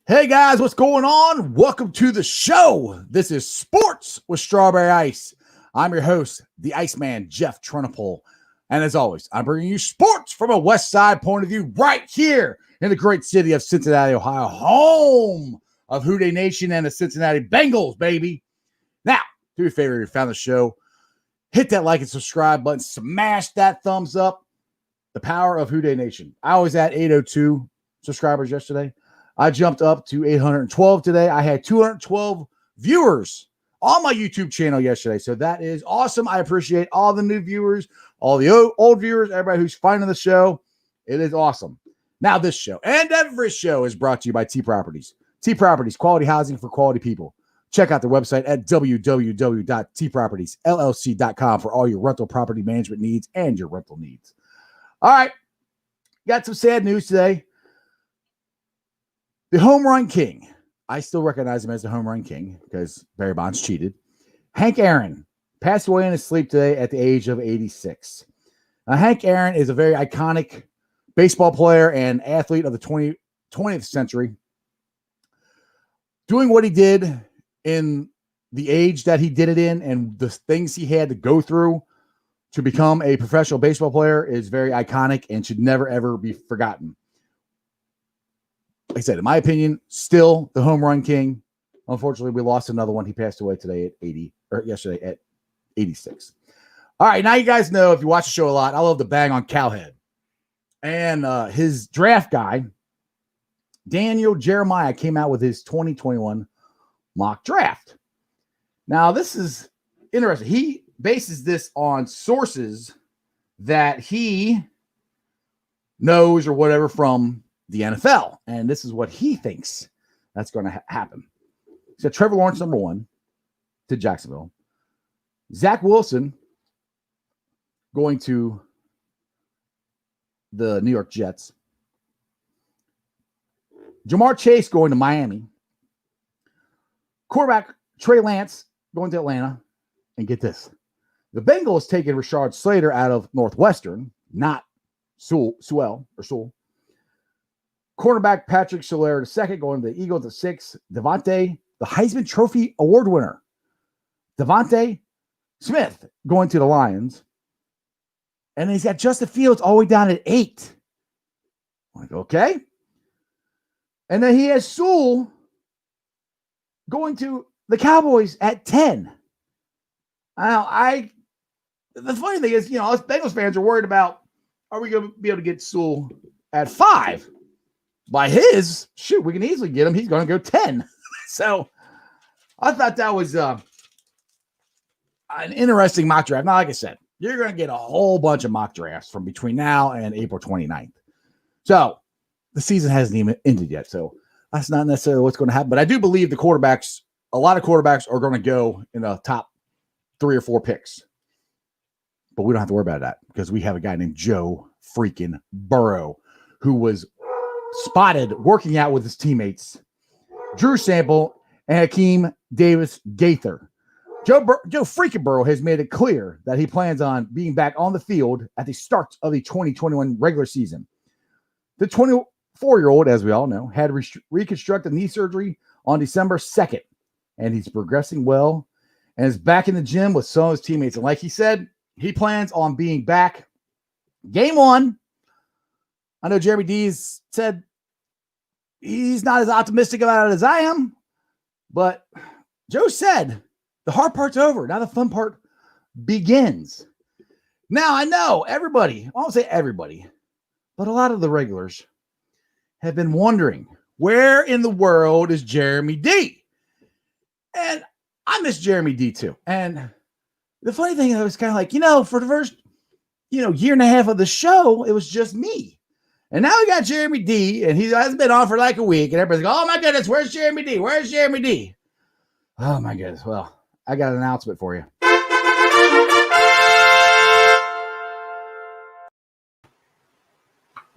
Hey guys, what's going on? Welcome to the show. This is Sports with Strawberry Ice. I'm your host, the Iceman, Jeff Trenopole. And as always, I'm bringing you sports from a West Side point of view right here in the great city of Cincinnati, Ohio, home of H.O.F Nation and the Cincinnati Bengals, baby. Now, do me a favor if you found the show, hit that like and subscribe button, smash that thumbs up. The power of H.O.F Nation. I was at 802 subscribers yesterday. I jumped up to 812 today. I had 212 viewers on my YouTube channel yesterday. So that is awesome. I appreciate all the new viewers, all the old viewers, everybody who's finding the show. It is awesome. Now this show and every show is brought to you by T Properties. T Properties, quality housing for quality people. Check out their website at www.tpropertiesllc.com for all your rental property management needs and your rental needs. All right. Got some sad news today. The home run king, I still recognize him as the home run king because Barry Bonds cheated. Hank Aaron passed away in his sleep today at the age of 86. Now, Hank Aaron is a very iconic baseball player and athlete of the 20th century. Doing what he did in the age that he did it in and the things he had to go through to become a professional baseball player is very iconic and should never, ever be forgotten. Like I said, in my opinion, still the home run king. Unfortunately, we lost another one. He passed away today at 80, or yesterday at 86. All right, now you guys know, if you watch the show a lot, I love to bang on Cowhead. And his draft guy, Daniel Jeremiah, came out with his 2021 mock draft. Now, this is interesting. He bases this on sources that he knows or whatever from the NFL, and this is what he thinks that's going to happen. So Trevor Lawrence, number 1 to Jacksonville. Zach Wilson going to the New York Jets. Jamar Chase going to Miami. Quarterback Trey Lance going to Atlanta. And get this. The Bengals taking Rashard Slater out of Northwestern, not Sewell. Cornerback Patrick Schiller II going to the Eagles at 6. Devontae, the Heisman Trophy Award winner. Devontae Smith going to the Lions. And he's got Justin Fields all the way down at 8. I'm like, okay. And then he has Sewell going to the Cowboys at 10. Now, the funny thing is, us Bengals fans are worried about, are we going to be able to get Sewell at 5? By his, we can easily get him. He's going to go 10. So I thought that was an interesting mock draft. Now, like I said, you're going to get a whole bunch of mock drafts from between now and April 29th. So the season hasn't even ended yet. So that's not necessarily what's going to happen. But I do believe a lot of quarterbacks are going to go in the top 3 or 4 picks. But we don't have to worry about that because we have a guy named Joe Freaking Burrow who was spotted working out with his teammates, Drew Sample and Hakeem Davis Gaither. Joe Freaking Burrow has made it clear that he plans on being back on the field at the start of the 2021 regular season. The 24-year-old, as we all know, had reconstructive knee surgery on December 2nd, and he's progressing well and is back in the gym with some of his teammates. And like he said, he plans on being back game 1. I know Jeremy Dees said he's not as optimistic about it as I am, but Joe said the hard part's over. Now the fun part begins. Now I know everybody, I won't say everybody, but a lot of the regulars have been wondering, where in the world is Jeremy D? And I miss Jeremy D too. And the funny thing, I was kind of like, for the first, year and a half of the show, it was just me. And now we got Jeremy D, and he hasn't been on for like a week, and everybody's like, oh my goodness, where's Jeremy D? Where's Jeremy D? Oh my goodness. Well, I got an announcement for you.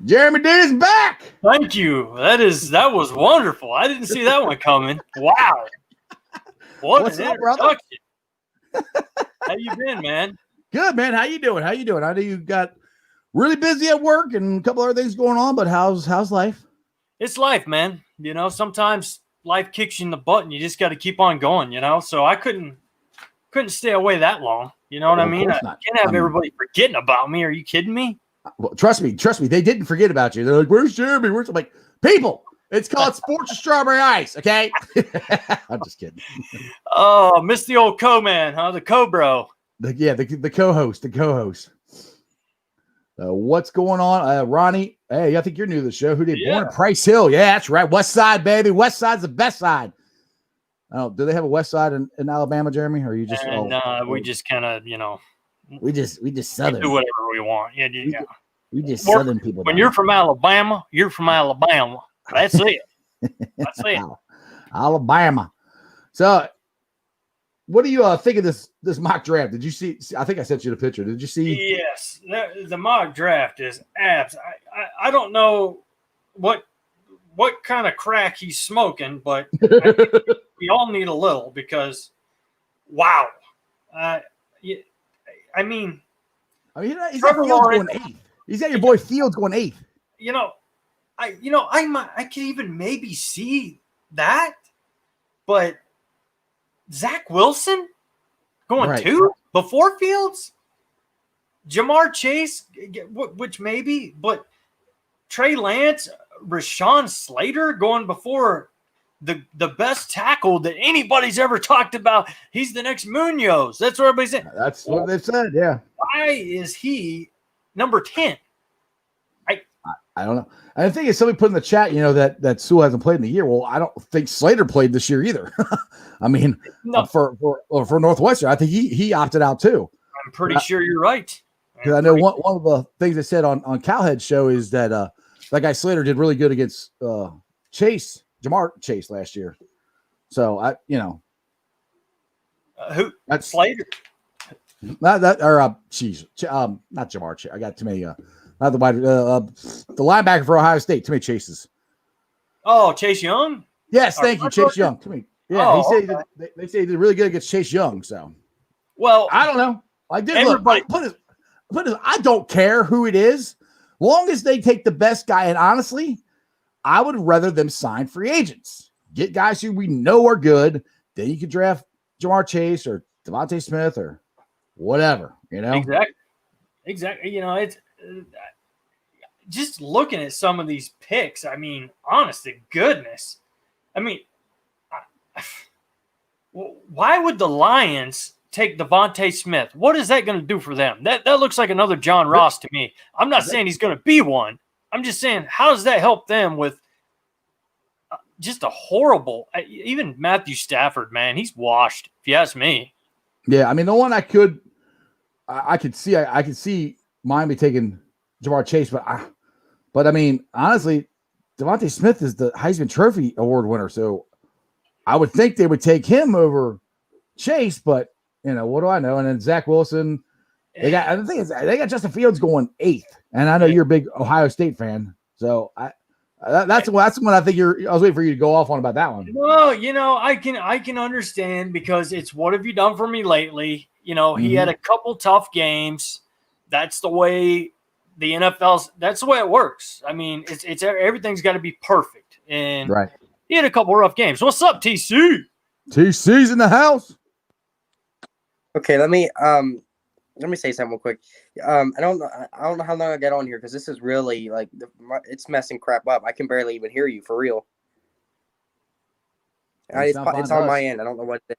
Jeremy D is back. Thank you. That was wonderful. I didn't see that one coming. Wow. What's an introduction. How you been, man? Good, man. How you doing? I know you got really busy at work and a couple other things going on, but how's life? It's life, man. You know, sometimes life kicks you in the butt and you just got to keep on going, you know? So I couldn't stay away that long. You know what I mean? I can't have everybody forgetting about me. Are you kidding me? Well, trust me. They didn't forget about you. They're like, where's Jeremy? I'm like, people, it's called Sports with Strawberry Ice, okay? I'm just kidding. Oh, miss the old co-man, huh? The co-bro. The co-host. What's going on? Ronnie, hey, I think you're new to the show. Who did? Born in Price Hill. Yeah, that's right. West Side, baby. West Side's the best side. Oh, do they have a West Side in Alabama, Jeremy? Or are you just we just kind of, you know, we just Southern. We do whatever we want. Yeah. We just Southern people. When you're from Alabama, you're from Alabama. That's it. That's it. Alabama. So, what do you think of this mock draft? Did you see? I think I sent you the picture. Did you see? Yes, the mock draft is abs. I don't know what kind of crack he's smoking, but I think we all need a little because, wow. He's got Fields going 8th. He's got your boy Fields going 8th. I can even maybe see that, but Zach Wilson going 2 before Fields, Jamar Chase, which maybe, but Trey Lance, Rashawn Slater going before the best tackle that anybody's ever talked about. He's the next Munoz. That's what everybody's saying. That's what they've said. Yeah. Why is he number 10? I don't know. And the thing is, somebody put in the chat, that Sewell hasn't played in the year. Well, I don't think Slater played this year either. I mean, for Northwestern, I think he opted out too. I'm pretty sure you're right. Because I know one of the things they said on Cowhead's show is that that guy Slater did really good against Jamar Chase last year. So who? That's Slater. Not Jamar Chase. I got too many. Not the linebacker for Ohio State. Too many Chases. Oh, Chase Young. Yes, thank you, Chase Young. Too many. Yeah, they say he did really good against Chase Young. So, well, I don't know. I did look. I don't care who it is, long as they take the best guy. And honestly, I would rather them sign free agents. Get guys who we know are good. Then you can draft Jamar Chase or Devontae Smith or whatever. Exactly. It's just looking at some of these picks. I mean, honest to goodness. I mean, why would the Lions take Devontae Smith? What is that going to do for them? That looks like another John Ross to me. I'm not saying he's going to be one. I'm just saying, how does that help them with just a horrible, even Matthew Stafford, man, he's washed, if you ask me. Yeah, I mean, the one I could see Miami taking Jamar Chase, but I mean, honestly, Devontae Smith is the Heisman Trophy Award winner, so I would think they would take him over Chase, but what do I know? And then Zach Wilson, they got Justin Fields going 8th, and I know you're a big Ohio State fan, so that's one I think I was waiting for you to go off on about that one. Well, I can understand because it's what have you done for me lately? He had a couple tough games. That's the way the NFL's. That's the way it works. I mean, it's everything's got to be perfect, and he had a couple rough games. What's up, TC? TC's in the house. Okay, let me say something real quick. I don't know how long I got on here because this is really it's messing crap up. I can barely even hear you for real. It's on my end. I don't know what it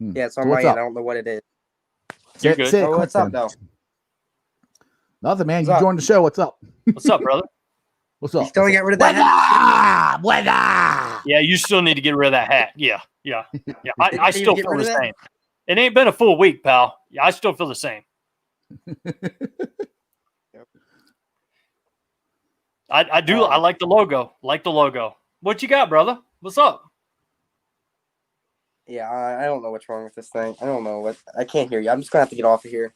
is. Yeah, it's on my end. I don't know what it is. You're good. What's up, though? Nothing, man. You joined the show. What's up? What's up, brother? What's up? You still get rid of that hat? Weather. Yeah, you still need to get rid of that hat. Yeah. I still feel the same. It ain't been a full week, pal. Yeah, I still feel the same. I do. I like the logo. What you got, brother? What's up? Yeah, I don't know what's wrong with this thing. I don't know what. I can't hear you. I'm just gonna have to get off of here.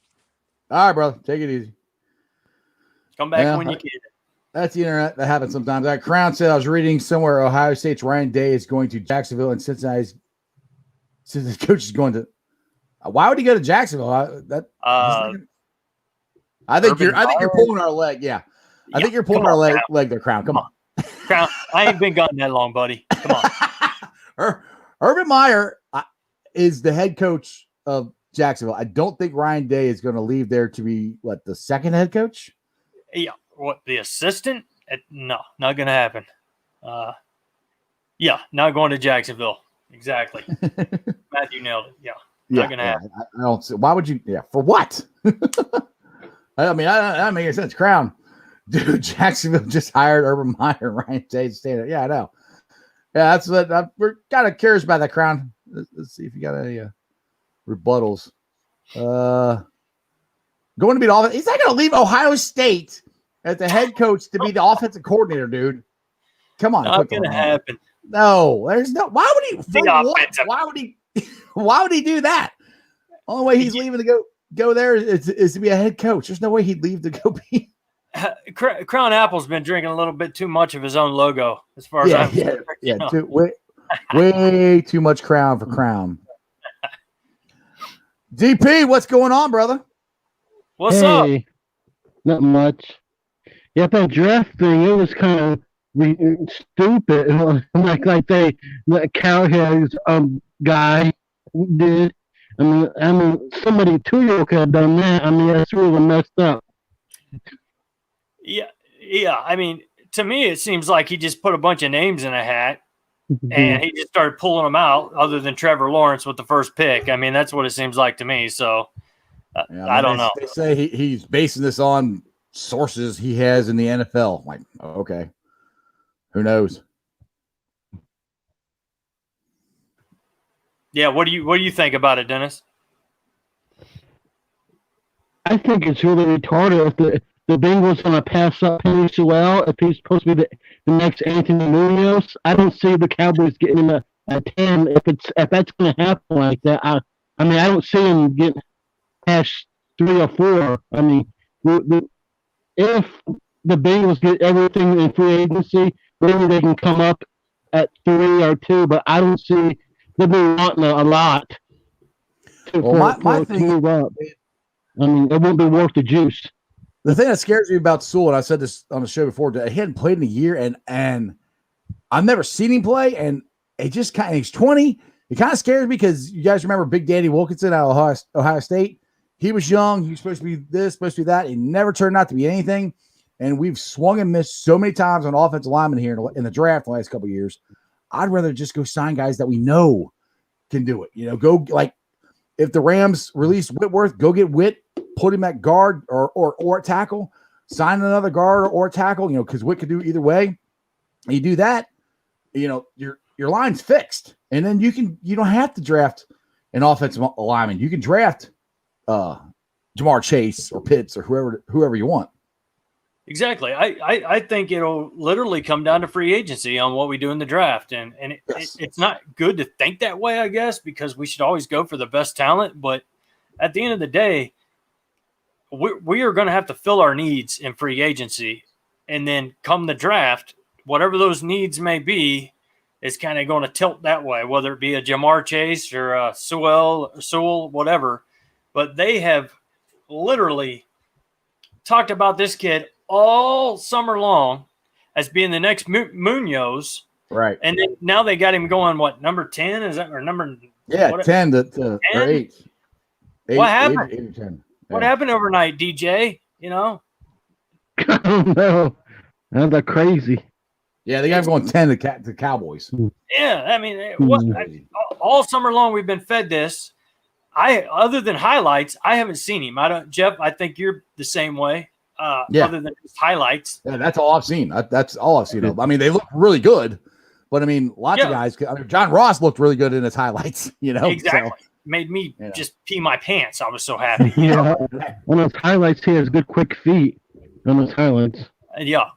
All right, brother. Take it easy. Come back when you can. That's the internet. That happens sometimes. That Crown said I was reading somewhere Ohio State's Ryan Day is going to Jacksonville and Cincinnati's coach is going to. Why would he go to Jacksonville? I think you're pulling our leg. Yeah. I think you're pulling our leg there, Crown. Come on. Crown, I ain't been gone that long, buddy. Come on. Urban Meyer is the head coach of Jacksonville. I don't think Ryan Day is going to leave there to be, the second head coach? Yeah. What, the assistant? No, not going to happen. Yeah, not going to Jacksonville. Exactly. Matthew nailed it. Yeah. Not going to happen. I don't see. Why would you? Yeah. For what? I mean, that makes sense. Crown. Dude, Jacksonville just hired Urban Meyer and Ryan Day to stay there. Yeah, I know. Yeah, that's what we're kind of curious about that, Crown. Let's see if you got any rebuttals. Going to be the offense. He's not going to leave Ohio State as the head coach to be the offensive coordinator, dude. Come on. Not going to happen. No, there's no. Why would he? Why would he? Why would he do that? Only way he's leaving to go there is to be a head coach. There's no way he'd leave to go be. Crown Apple's been drinking a little bit too much of his own logo, as far as I'm concerned. Way too much Crown for Crown. DP, what's going on, brother? What's up? Not much. Yeah, that draft thing, it was kind of stupid. like the Cowheads guy did. I mean, somebody 2-year-old could have done that. I mean, that's really messed up. Yeah. I mean, to me, it seems like he just put a bunch of names in a hat and he just started pulling them out, other than Trevor Lawrence with the first pick. I mean, that's what it seems like to me. So I don't know. They say he's basing this on sources he has in the NFL. Like, okay, who knows? Yeah, what do you think about it, Dennis? I think it's really retarded if the Bengals going to pass up Penny Sewell if he's supposed to be the next Anthony Munoz. I don't see the Cowboys getting him a 10 if that's going to happen like that. I mean, I don't see him getting past 3 or 4. I mean, if the Bengals get everything in free agency, maybe they can come up at 3 or 2, but I don't see they'll be wanting a lot to move up. I mean, it won't be worth the juice. The thing that scares me about Sewell, and I said this on the show before, he hadn't played in a year, and I've never seen him play, and it just kind of, he's 20. It kind of scares me because you guys remember Big Daddy Wilkinson out of Ohio State? He was young. He was supposed to be this, supposed to be that. He never turned out to be anything, and we've swung and missed so many times on offensive linemen here in the draft the last couple of years. I'd rather just go sign guys that we know can do it. Go like if the Rams release Whitworth, go get Whit, put him at guard or at tackle, sign another guard or tackle, because Whit could do either way. You do that, your line's fixed. And then you don't have to draft an offensive lineman. You can draft Jamar Chase or Pitts or whoever you want. Exactly. I think it'll literally come down to free agency on what we do in the draft. And it's not good to think that way, I guess, because we should always go for the best talent. But at the end of the day, we are going to have to fill our needs in free agency. And then come the draft, whatever those needs may be, is kind of going to tilt that way, whether it be a Jamar Chase or a Sewell, whatever. But they have literally talked about this kid all summer long as being the next Munoz. Right. And then now they got him going, what, number 10? Is that or number? Yeah, 10 to 8. What happened? 8 or 10. Yeah. What happened overnight, DJ? I don't know. That's crazy. Yeah, they got him going 10 to Cowboys. Yeah, I mean, all summer long we've been fed this. Other than highlights, I haven't seen him. Jeff, I think you're the same way. Other than just highlights. Yeah, that's all I've seen. That's all I've seen. I mean, they look really good, but I mean, lots of guys. I mean, John Ross looked really good in his highlights. Exactly. So, made me just pee my pants. I was so happy. On those highlights, he has good quick feet on those highlights. Yeah.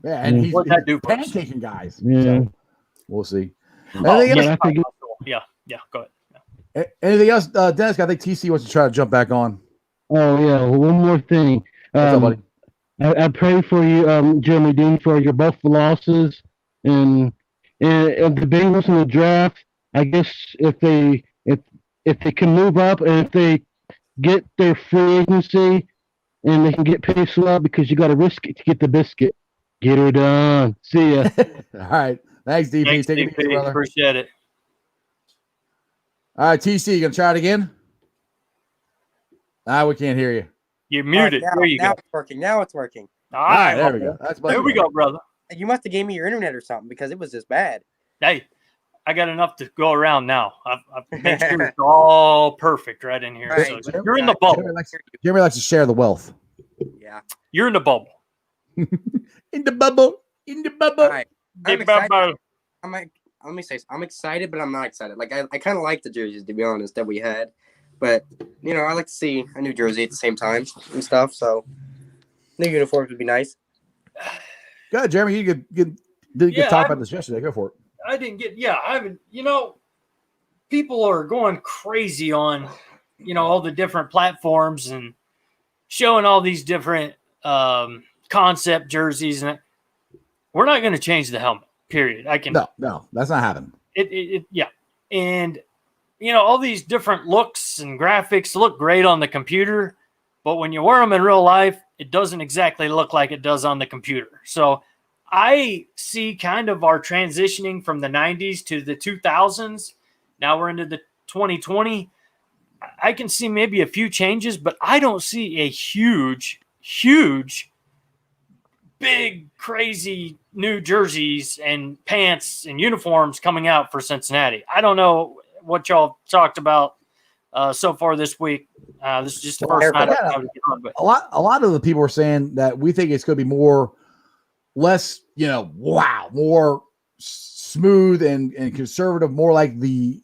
And he's What'd that do for us? pancaking guys. Yeah. So we'll see. Oh, Anything else? yeah. Go ahead. Anything else, Dennis? I think TC wants to try to jump back on. Oh yeah. One more thing. What's up, buddy? I pray for you, Jeremy Dean, for your both losses and the Bengals in the draft. I guess if they can move up and if they get their free agency and they can get paid swell, because you got to risk it to get the biscuit. Get her done. See ya. All right. Thanks, DP. Thanks, Take it easy, DP. brother. Appreciate it. All right, TC, you gonna try it again? We can't hear you. You're muted. Now, there you now go. it's working. Now it's working. All right, there we go. That's there we go, brother. You must have gave me your internet or something because it was this bad. Hey, I got enough to go around now. I've made sure it's all perfect right in here. Right. So you're in the bubble. Jeremy likes to share the wealth. Yeah. You're in the bubble. In the bubble. In the bubble. All right. I'm The excited. bubble. Let me say I'm excited, but I'm not excited. Like I kind of like the jerseys, to be honest, that we had, but I like to see a new jersey at the same time and stuff. So new uniforms would be nice. Go ahead, Jeremy. You could talk about this yesterday. Go for it. I didn't get. Yeah, I haven't. People are going crazy on, all the different platforms and showing all these different concept jerseys, and we're not going to change the helmet. Period. No, that's not happening. Yeah. And, all these different looks and graphics look great on the computer, but when you wear them in real life, it doesn't exactly look like it does on the computer. So I see kind of our transitioning from the 90s to the 2000s. Now we're into the 2020. I can see maybe a few changes, but I don't see a huge, big, crazy new jerseys and pants and uniforms coming out for Cincinnati. I don't know what y'all talked about so far this week. This is just the first night I've had to get on. But A lot of the people were saying that we think it's going to be less, more smooth and conservative, more like the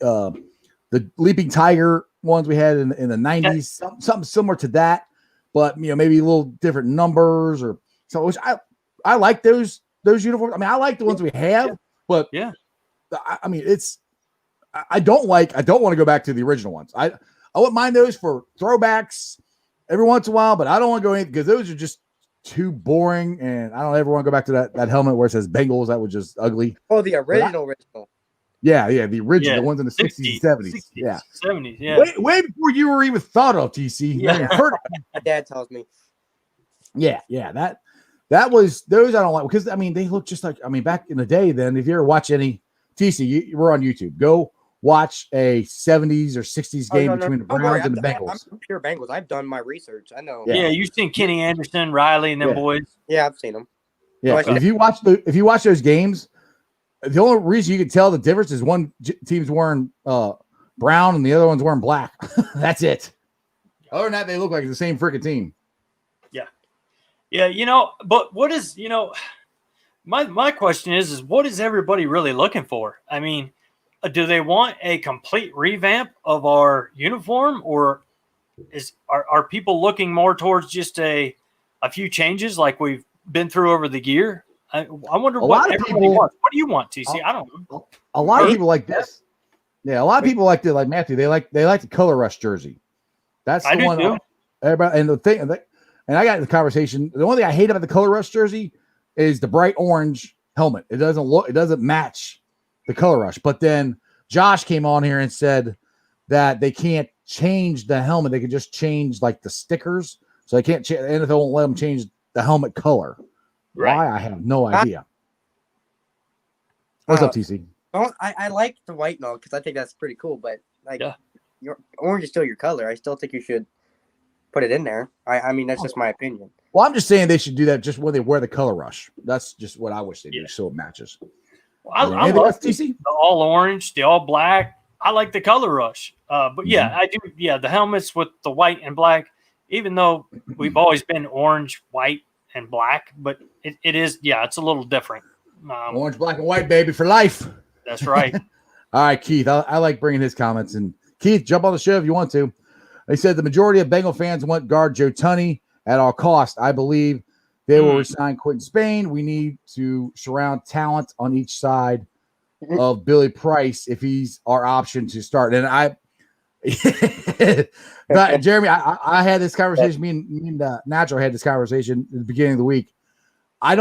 Leaping Tiger ones we had in the 90s, something similar to that, but maybe a little different numbers or so. Which I like those uniforms. I mean, I like the ones we have, but I mean, I don't want to go back to the original ones. I wouldn't mind those for throwbacks every once in a while, but I don't want to go in because those are just too boring, and I don't ever want to go back to that helmet where it says Bengals. That was just ugly. Oh, the original. Yeah, the original, the ones in the 60s, 70s. Yeah. 70s, yeah. Way before you were even thought of, TC. Yeah. You heard My dad tells me. Yeah. That was those I don't like because I mean they look just like back in the day. Then if you ever watch any TC, we're on YouTube. Go watch a 70s or 60s game between the Browns and the Bengals. I'm pure Bengals. I've done my research. I know. Yeah, you've seen Kenny Anderson, Riley, and them boys. Yeah, I've seen them. Yeah, if you watch those games, the only reason you can tell the difference is one team's wearing brown and the other one's wearing black. That's it. Other than that, they look like the same freaking team. Yeah, but what is, my question is what is everybody really looking for? I mean, do they want a complete revamp of our uniform, or are people looking more towards just a few changes like we've been through over the year? I wonder what everybody wants. What do you want, TC? I don't know. A lot of people like this. Yeah, a lot of people like Matthew. They like the color rush jersey. That's the one. Too. Everybody, and the thing, and I got in the conversation. The only thing I hate about the color rush jersey is the bright orange helmet. It doesn't match the color rush. But then Josh came on here and said that they can't change the helmet. They can just change like the stickers. So they can't. The NFL won't let them change the helmet color. Right. Why? I have no idea. What's up, TC? Well, I like the white note because I think that's pretty cool. But your orange is still your color. I still think you should put it in there. I mean, that's just my opinion. Well, I'm just saying they should do that just when they wear the color rush. That's just what I wish they do, so it matches. Well, I love the all orange, the all black. I like the color rush. But yeah, I do. Yeah, the helmets with the white and black, even though we've always been orange, white, and black, but it is, it's a little different. Orange, black, and white, baby, for life. That's right. All right, Keith. I like bringing his comments. And Keith, jump on the show if you want to. They said the majority of Bengal fans want guard Joe Tunney at all costs. I believe They will resign Quentin Spain. We need to surround talent on each side of Billy Price if he's our option to start. And but Jeremy, I had this conversation. Me and Natural had this conversation at the beginning of the week. I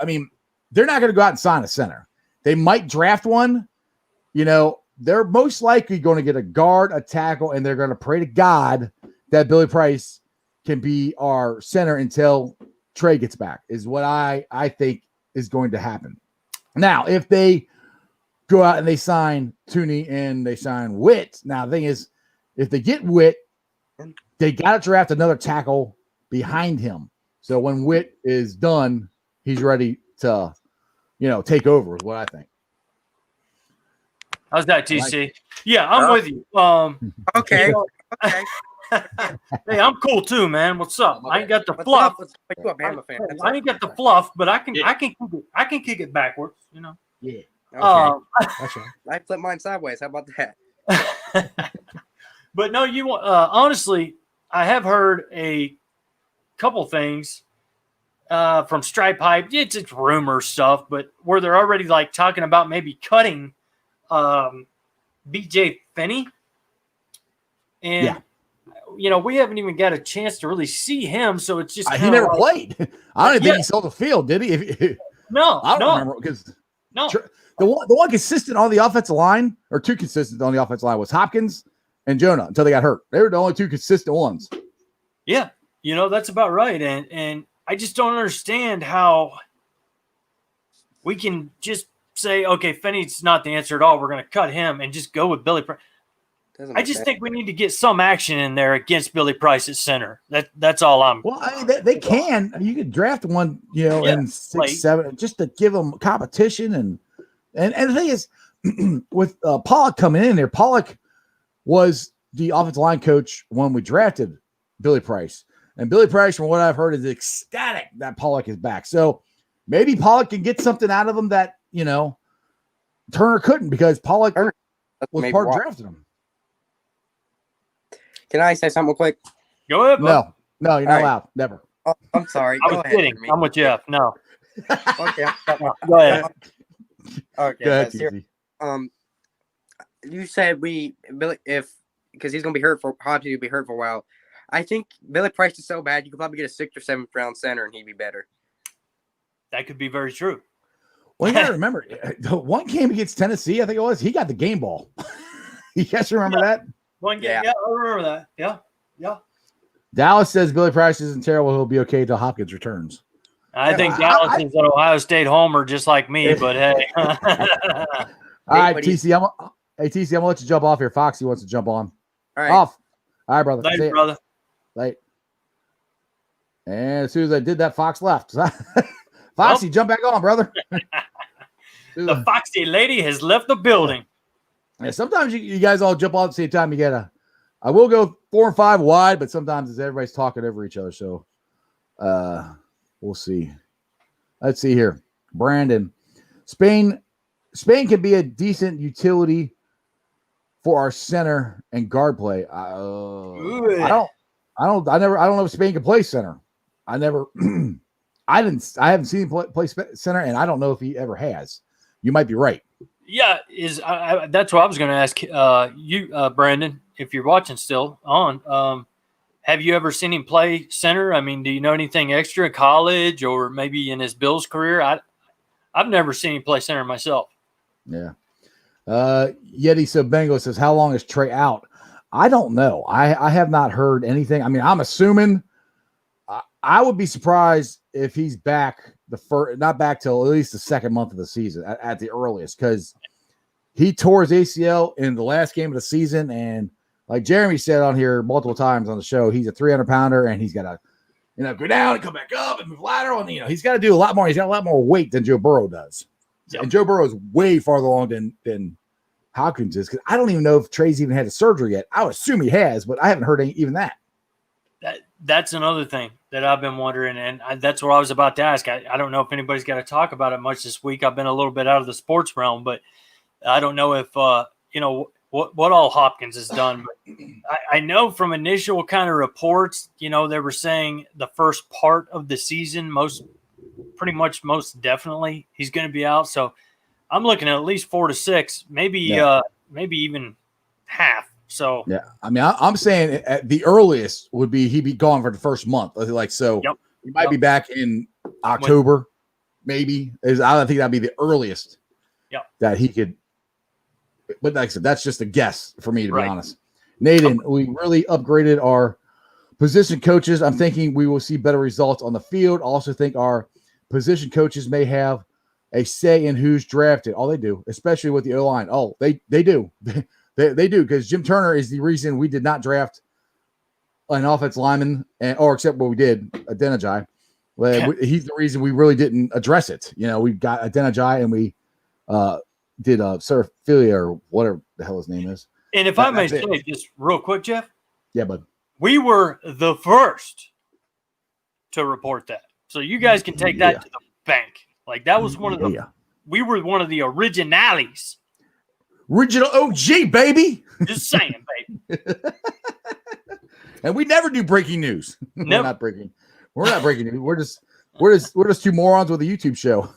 mean, they're not going to go out and sign a center. They might draft one. You know, they're most likely going to get a guard, a tackle, and they're going to pray to God that Billy Price can be our center until Trey gets back, is what I think is going to happen. Now, if they go out and they sign Tooney and they sign Witt, now the thing is, if they get Witt, they got to draft another tackle behind him. So when Witt is done, he's ready to, take over, is what I think. How's that, TC? Yeah, I'm with you. Okay. Okay. Hey, I'm cool too, man. What's up? I ain't got the fluff. I ain't got the fluff, but I can kick it backwards, Yeah. Okay. That's right. I flip mine sideways. How about that? But no, honestly, I have heard a couple things from Stripe Hype. It's rumor stuff, but where they're already like talking about maybe cutting BJ Finney. And we haven't even got a chance to really see him, so it's just he never played. I don't even think he saw the field, did he? No, I don't remember because no. The one consistent on the offensive line, or two consistent on the offensive line, was Hopkins and Jonah until they got hurt. They were the only two consistent ones. Yeah, that's about right. And I just don't understand how we can just say, okay, Finney's not the answer at all. We're going to cut him and just go with Billy Price. I just think we need to get some action in there against Billy Price at center. That's all I'm. Well, they can. You could draft one, in 6, 7, just to give them competition. And the thing is, with Pollock coming in there, Pollock was the offensive line coach when we drafted Billy Price. And Billy Price, from what I've heard, is ecstatic that Pollock is back. So maybe Pollock can get something out of him that, Turner couldn't, because Pollock was part of drafting him. Can I say something real quick? Go ahead. No, you're not allowed. Never. Oh, I'm sorry. I was kidding. I'm with Jeff. No. Okay. Go ahead. Okay. Go ahead, you said because he's gonna be hurt for Hobbs, he'll be hurt for a while. I think Billy Price is so bad you could probably get a 6th or 7th round center and he'd be better. That could be very true. Well, you gotta remember, the one game against Tennessee, I think it was, he got the game ball. You guys remember that? One game, I remember that. Yeah. Dallas says Billy Price isn't terrible. He'll be okay until Hopkins returns. I think Dallas is an Ohio State homer just like me, but hey. All right, TC, I'm gonna let you jump off here. Foxy wants to jump on. All right. Off. All right, brother. Later, brother. Late. And as soon as I did that, Fox left. Foxy, jump back on, brother. The Foxy lady has left the building. Yeah, sometimes you guys all jump on at the same time. I will go 4 and 5 wide, but sometimes it's everybody's talking over each other. So we'll see. Let's see here. Brandon. Spain can be a decent utility for our center and guard play. I don't know if Spain can play center. I haven't seen him play center, and I don't know if he ever has. You might be right. Yeah, that's what I was going to ask you, Brandon, if you're watching still on. Have you ever seen him play center? I mean, do you know anything extra in college or maybe in his Bills career? I've never seen him play center myself. Yeah. Yeti So Bengal says, how long is Trey out? I don't know. I have not heard anything. I mean, I'm assuming I would be surprised if he's back not back till at least the second month of the season at the earliest, because he tore his ACL in the last game of the season. And like Jeremy said on here multiple times on the show, he's a 300-pounder and he's got to go down and come back up and move lateral. And, he's got to do a lot more. He's got a lot more weight than Joe Burrow does. Yep. And Joe Burrow is way farther along than Hopkins is, because I don't even know if Trey's even had a surgery yet. I would assume he has, but I haven't heard even that. That's another thing that I've been wondering, and that's what I was about to ask. I don't know if anybody's got to talk about it much this week. I've been a little bit out of the sports realm, but I don't know if what all Hopkins has done. But I know from initial kind of reports, they were saying the first part of the season, most pretty much most definitely he's going to be out. So I'm looking at least 4 to 6, maybe maybe even half. So yeah, I mean, I'm saying at the earliest would be he'd be gone for the first month. Like so, he might be back in October, maybe. I think that'd be the earliest. That he could. But like I said, that's just a guess for me, to be honest. Nathan, we really upgraded our position coaches. I'm thinking we will see better results on the field. I also think our position coaches may have a say in who's drafted. All they do, especially with the O-line. Oh, they do. They do, because Jim Turner is the reason we did not draft an offensive lineman, or except what we did, Adeniji. Well, he's the reason we really didn't address it. We got Adeniji and we did Sir Philia or whatever the hell his name is. And if I may say, just real quick, Jeff. Yeah, bud. We were the first to report that. So you guys can take that to the bank. Like that was one of the we were one of the originales. Original OG, baby. Just saying, baby. And we never do breaking news. Never. We're not breaking news. We're just two morons with a YouTube show.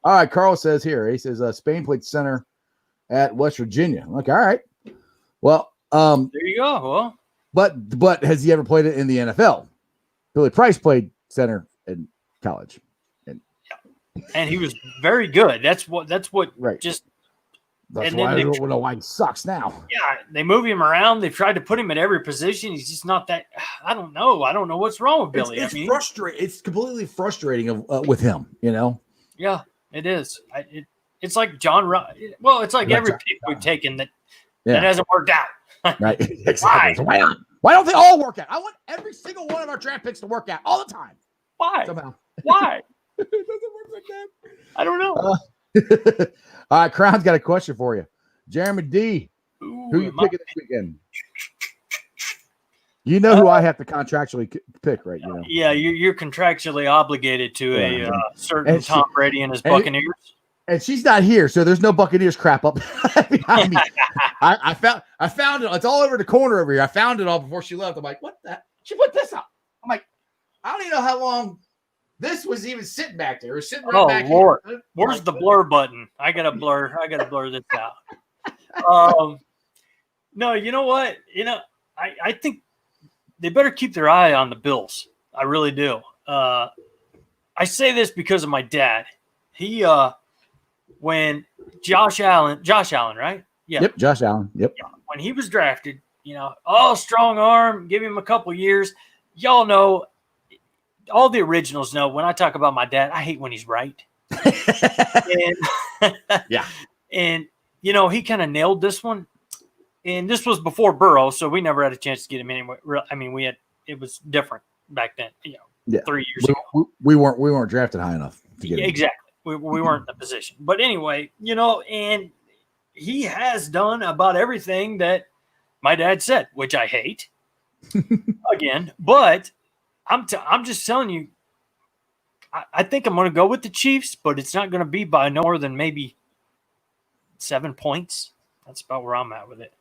All right, Carl says here. He says Spain played center at West Virginia. Okay, all right. Well, there you go. Well, but has he ever played it in the NFL? Billy Price played center in college, and he was very good. That's what right. Just. That's why I don't know why he sucks now. Yeah, they move him around. They've tried to put him at every position. He's just not that. I don't know. I don't know what's wrong with Billy. It's frustrating. It's completely frustrating with him. Yeah, it is. It's like John. Well, it's like every pick we've taken that hasn't worked out. Right. Exactly. Why don't they all work out? I want every single one of our draft picks to work out all the time. Why? Somehow. Why? It doesn't work like that. I don't know. All right, Crown's got a question for you. Jeremy D, who you picking this weekend? You know who I have to contractually pick, right? Yeah, you're contractually obligated to a certain Tom Brady and his Buccaneers. And she's not here, so there's no Buccaneers crap up behind me. I found it. It's all over the corner over here. I found it all before she left. I'm like, what the? She put this up. I'm like, I don't even know how long this was even sitting back there. It was sitting right back Lord. here. Where's the blur button? I gotta blur this out. No, you know what? I think they better keep their eye on the Bills. I really do. I say this because of my dad. He when Josh Allen, right? Yeah. Yep, Josh Allen. Yep. Yeah. When he was drafted, strong arm, give him a couple years. Y'all know, all the originals know when I talk about my dad, I hate when he's right. And he kind of nailed this one. And this was before Burrow, so we never had a chance to get him anywhere. I mean, it was different back then, 3 years ago. We weren't drafted high enough to get him. Exactly. We weren't in the position. But anyway, and he has done about everything that my dad said, which I hate. Again, but I'm just telling you, I think I'm going to go with the Chiefs, but it's not going to be by no more than maybe 7 points. That's about where I'm at with it.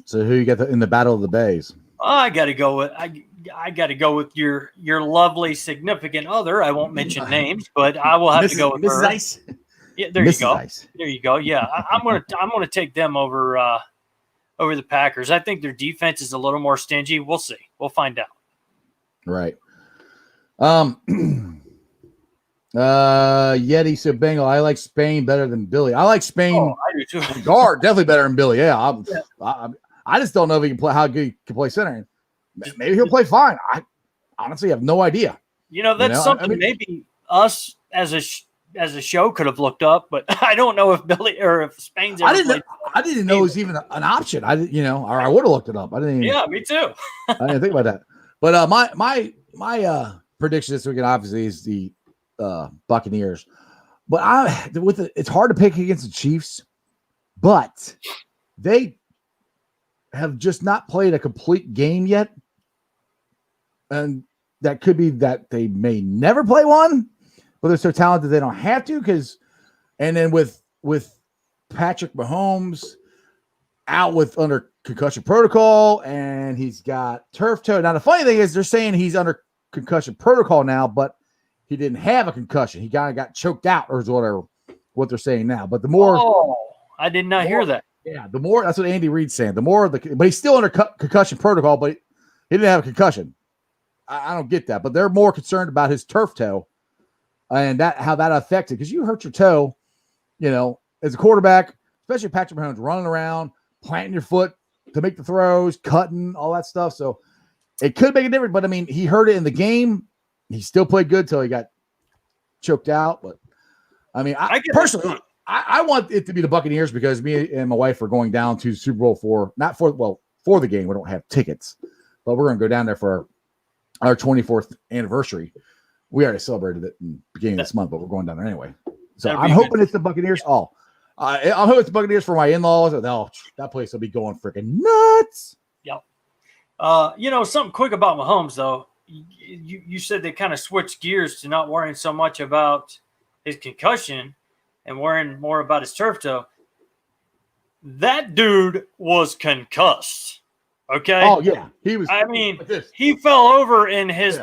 So who you got in the Battle of the Bays? I got to go with I got to go with your lovely significant other. I won't mention names, but I will have to go with Mrs. her. Ice. Yeah, there Mrs. you go. Ice. There you go. Yeah, I'm gonna take them over the Packers. I think their defense is a little more stingy. We'll see. We'll find out. Right. Yeti said Bengal. I like Spain better than Billy. I like Spain. Oh, I do too. Guard definitely better than Billy. Yeah. I just don't know if he can play how good he can play center. Maybe he'll play fine. I honestly have no idea. That's something maybe us as a show could have looked up, but I don't know if Billy or if Spain's ever played. I didn't know it was even an option. I didn't, or I would have looked it up. I didn't. Even, yeah, me too. I didn't think about that. But my prediction this weekend obviously is the Buccaneers. But it's hard to pick against the Chiefs, but they have just not played a complete game yet. And that could be that they may never play one, but they're so talented they don't have to. And then with Patrick Mahomes out under concussion protocol, and he's got turf toe. Now the funny thing is they're saying he's under concussion protocol now, but he didn't have a concussion. He kind of got choked out, or is what they're saying now. But the more, I did not hear that. Yeah, the more, that's what Andy Reid's saying. The more but he's still under concussion protocol, but he didn't have a concussion. I don't get that, but they're more concerned about his turf toe and how that affected, because you hurt your toe, as a quarterback, especially Patrick Mahomes, running around, planting your foot to make the throws, cutting, all that stuff. So it could make a difference, but I mean, he hurt it in the game. He still played good till he got choked out. But I mean, I personally, I want it to be the Buccaneers, because me and my wife are going down to Super Bowl for the game. We don't have tickets, but we're going to go down there for our 24th anniversary. We already celebrated it in the beginning of this month, but we're going down there anyway. So I'm hoping it's the Buccaneers. I'm hoping it's the Buccaneers for my in-laws. That place will be going freaking nuts. Yep. Something quick about Mahomes, though. You said they kind of switched gears to not worrying so much about his concussion and worrying more about his turf toe. That dude was concussed. Okay. Oh yeah, he was. I mean, he fell over in his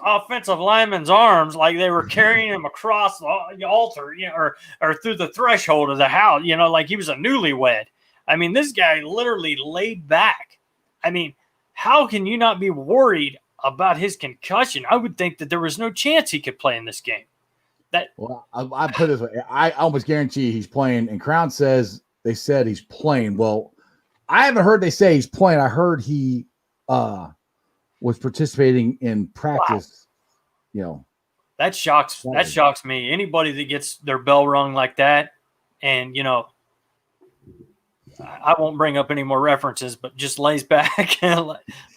offensive lineman's arms, like they were carrying him across the altar, or through the threshold of the house, like he was a newlywed. I mean, this guy literally laid back. I mean, how can you not be worried about his concussion? I would think that there was no chance he could play in this game. Well, I put it this way. I almost guarantee he's playing, and Crown says they said he's playing. Well, I haven't heard they say he's playing. I heard he was participating in practice. Wow. That shocks me. Anybody that gets their bell rung like that, and I won't bring up any more references, but just lays back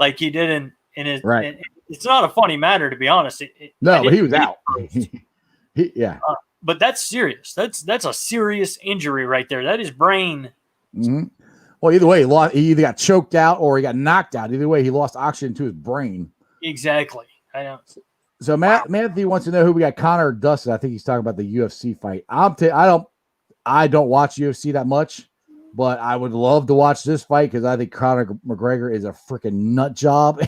like he did in his. Right. It's not a funny matter, to be honest. But he was out. Yeah. But that's serious. That's a serious injury right there. That is brain. Mm-hmm. Well, either way, he either got choked out or he got knocked out. Either way, he lost oxygen to his brain. Exactly. I know. So Matthew wants to know who we got, Connor or Dustin. I think he's talking about the UFC fight. I don't watch UFC that much, but I would love to watch this fight because I think Conor McGregor is a freaking nut job,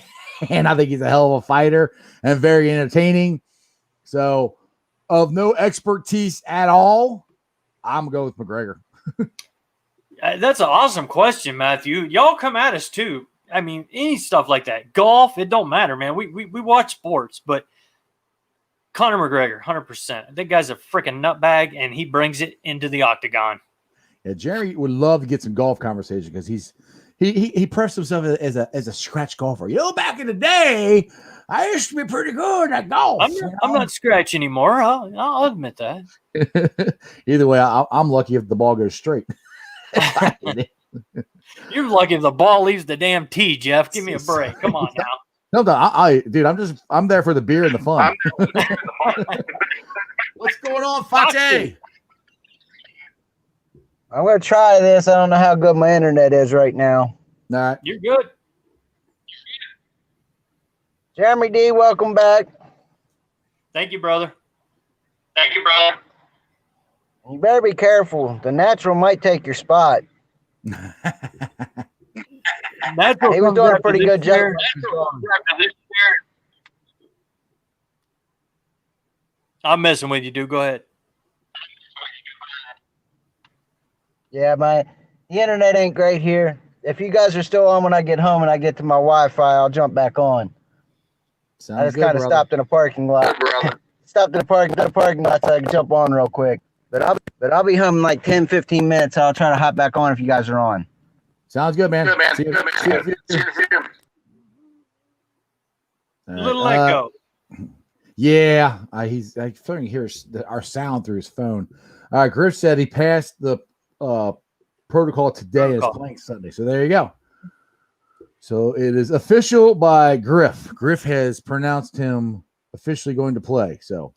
and I think he's a hell of a fighter and very entertaining. So, of no expertise at all, I'm going with McGregor. That's an awesome question, Matthew. Y'all come at us too. I mean, any stuff like that. Golf, it don't matter, man. We watch sports, but Conor McGregor, 100%. That guy's a freaking nutbag, and he brings it into the octagon. Yeah, Jeremy would love to get some golf conversation because he pressed himself as a scratch golfer. Back in the day, I used to be pretty good at golf. I'm not scratch anymore. I'll admit that. Either way, I'm lucky if the ball goes straight. You're lucky if the ball leaves the damn tee, Jeff. Give me a break. Come on now. No, dude, I'm there for the beer and the fun. What's going on, Fate? I'm going to try this. I don't know how good my internet is right now. All right. You're good. Jeremy D, welcome back. Thank you, brother. You better be careful. The natural might take your spot. He was doing a pretty good job. I'm messing with you, dude. Go ahead. Yeah, the internet ain't great here. If you guys are still on when I get home and I get to my Wi-Fi, I'll jump back on. Sounds I just kind of stopped in a parking lot. Stopped in a parking lot so I can jump on real quick. But I'll be home in like 10, 15 minutes. I'll try to hop back on if you guys are on. Sounds good, man. See you. Little echo. Yeah, he's starting to hear our sound through his phone. Griff said he passed the protocol today and is playing Sunday. So there you go. So it is official by Griff. Griff has pronounced him officially going to play. So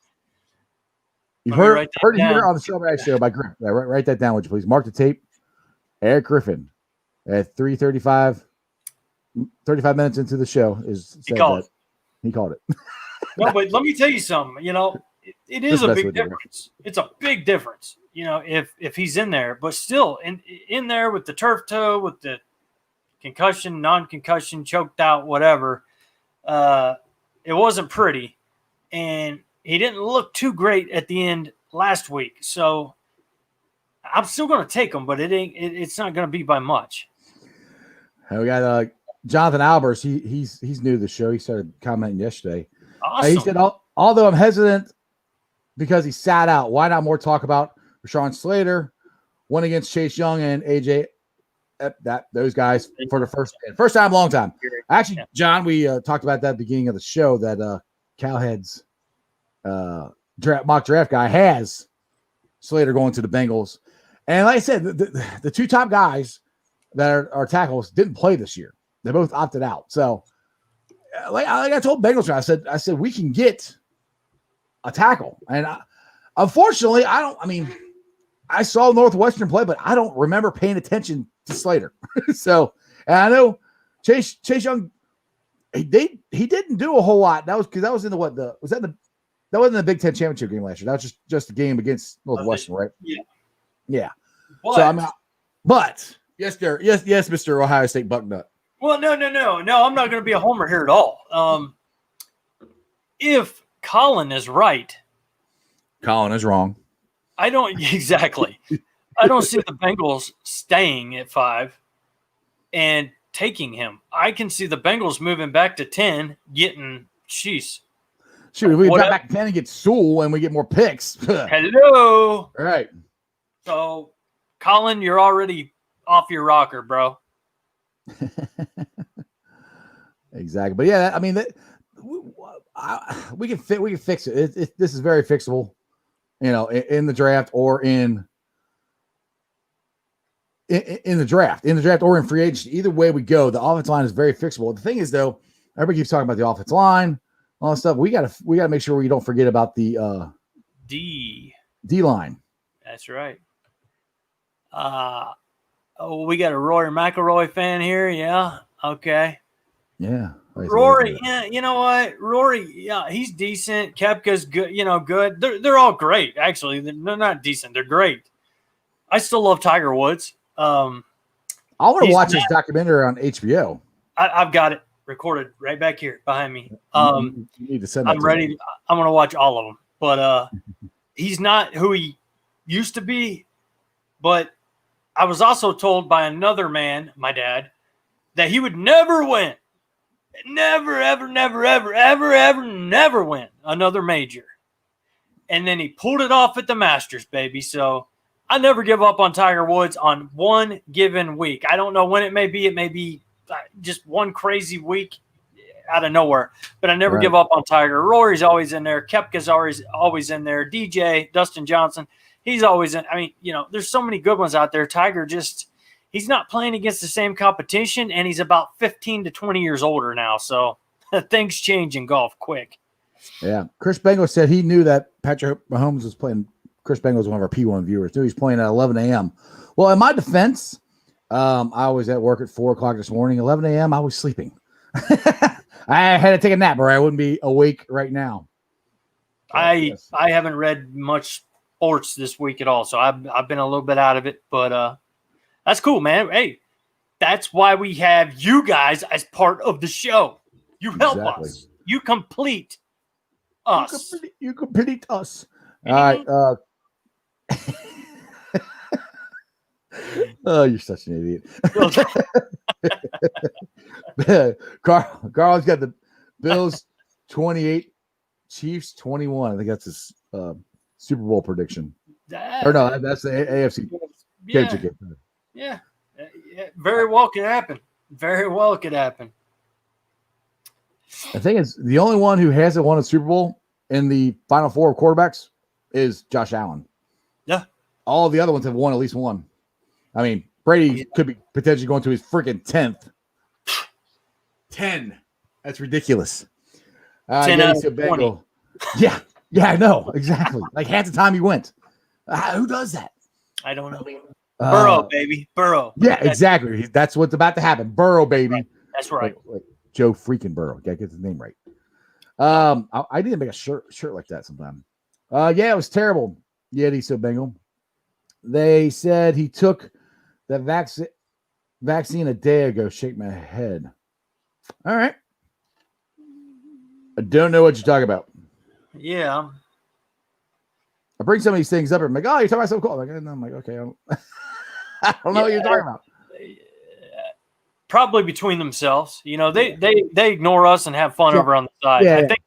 you've heard it here on the Celebrity Show by Griff. Write that down, would you please? Mark the tape. Eric Griffin at 3:35 minutes into the show he called it. No, but let me tell you something. It is a big difference. It's a big difference. If he's in there, but still in there with the turf toe, with the concussion, non-concussion, choked out, whatever. It wasn't pretty, and he didn't look too great at the end last week. So I'm still going to take him, but it's not going to be by much. We got Jonathan Albers. He's new to the show. He started commenting yesterday. Awesome. He said, although I'm hesitant because he sat out, why not more talk about Rashawn Slater, won against Chase Young and AJ, those guys for the first time, long time. Actually, John, we talked about that at the beginning of the show that Cowhead's mock draft guy has Slater going to the Bengals. And like I said, the two top guys that are tackles didn't play this year. They both opted out. So, like I told Bengals, I said we can get a tackle. And unfortunately, I saw Northwestern play, but I don't remember paying attention to Slater. So, and I know Chase Young, he didn't do a whole lot. That was because that was in that wasn't the Big Ten championship game last year. That was just a game against Northwestern, right? Yeah. But yes, Mr. Ohio State Bucknut. Well, no. I'm not going to be a homer here at all. If Colin is right, Colin is wrong. I don't exactly. I don't see the Bengals staying at 5 and taking him. I can see the Bengals moving back to 10, getting sheesh. Shoot, if we got back to 10 and get Sewell and we get more picks. Hello. All right. So, Colin, you're already off your rocker, bro. Exactly. But yeah, I mean, we can fix it. This is very fixable, in the draft or in the draft or in free agency. Either way we go, the offensive line is very fixable. The thing is, though, everybody keeps talking about the offensive line, all that stuff. We gotta make sure we don't forget about the D line. That's right. We got a Rory McIlroy fan here. Yeah. Okay. Yeah. Rory. Yeah. You know what? Rory. Yeah. He's decent. Koepka's good. Good. They're all great. Actually, they're not decent. They're great. I still love Tiger Woods. I want to watch this documentary on HBO. I've got it recorded right back here behind me. You need to send that. I'm ready. I'm going to watch all of them. But he's not who he used to be. But I was also told by another man, my dad, that he would never win. Never, ever, never, ever, ever, ever, never win another major. And then he pulled it off at the Masters, baby. So I never give up on Tiger Woods on one given week. I don't know when it may be. It may be just one crazy week out of nowhere. But I never give up on Tiger. Rory's always in there. Koepka's always in there. DJ, Dustin Johnson, he's always in. I mean, there's so many good ones out there. Tiger he's not playing against the same competition, and he's about 15 to 20 years older now. So things change in golf quick. Yeah. Chris Bengal said he knew that Patrick Mahomes was playing. Chris Bengal was one of our P1 viewers. Knew he's playing at 11 a.m. Well, in my defense, I was at work at 4 o'clock this morning. 11 a.m., I was sleeping. I had to take a nap or I wouldn't be awake right now. I haven't read much sports this week at all, so I've been a little bit out of it, but that's cool, man. Hey, that's why we have you guys as part of the show. You help us. You complete us. You complete us. All right. Oh, you're such an idiot. Carl's got the Bills 28, Chiefs 21. I think that's his Super Bowl prediction. Or no, that's the AFC. Yeah. Very well could happen. Very well could happen. The thing is, the only one who hasn't won a Super Bowl in the Final Four of quarterbacks is Josh Allen. Yeah. All the other ones have won at least one. I mean, Brady could be potentially going to his freaking 10th. 10. That's ridiculous. 10 out of 20. Yeah, I know. Exactly. Like half the time he went. Who does that? I don't know. Burrow, baby. Burrow. Yeah, exactly. That's what's about to happen. Burrow, baby. Right. That's right. Like Joe freaking Burrow. Gotta get his name right. I need to make a shirt like that sometime. Yeah, it was terrible. Yeti so Bengal. They said he took the vaccine a day ago. Shake my head. All right. I don't know what you're talking about. Yeah. I bring some of these things up, and I'm like, oh, you're talking about something cool. I'm like, okay, I don't know what you're talking about. Probably between themselves. They ignore us and have fun over on the side. I think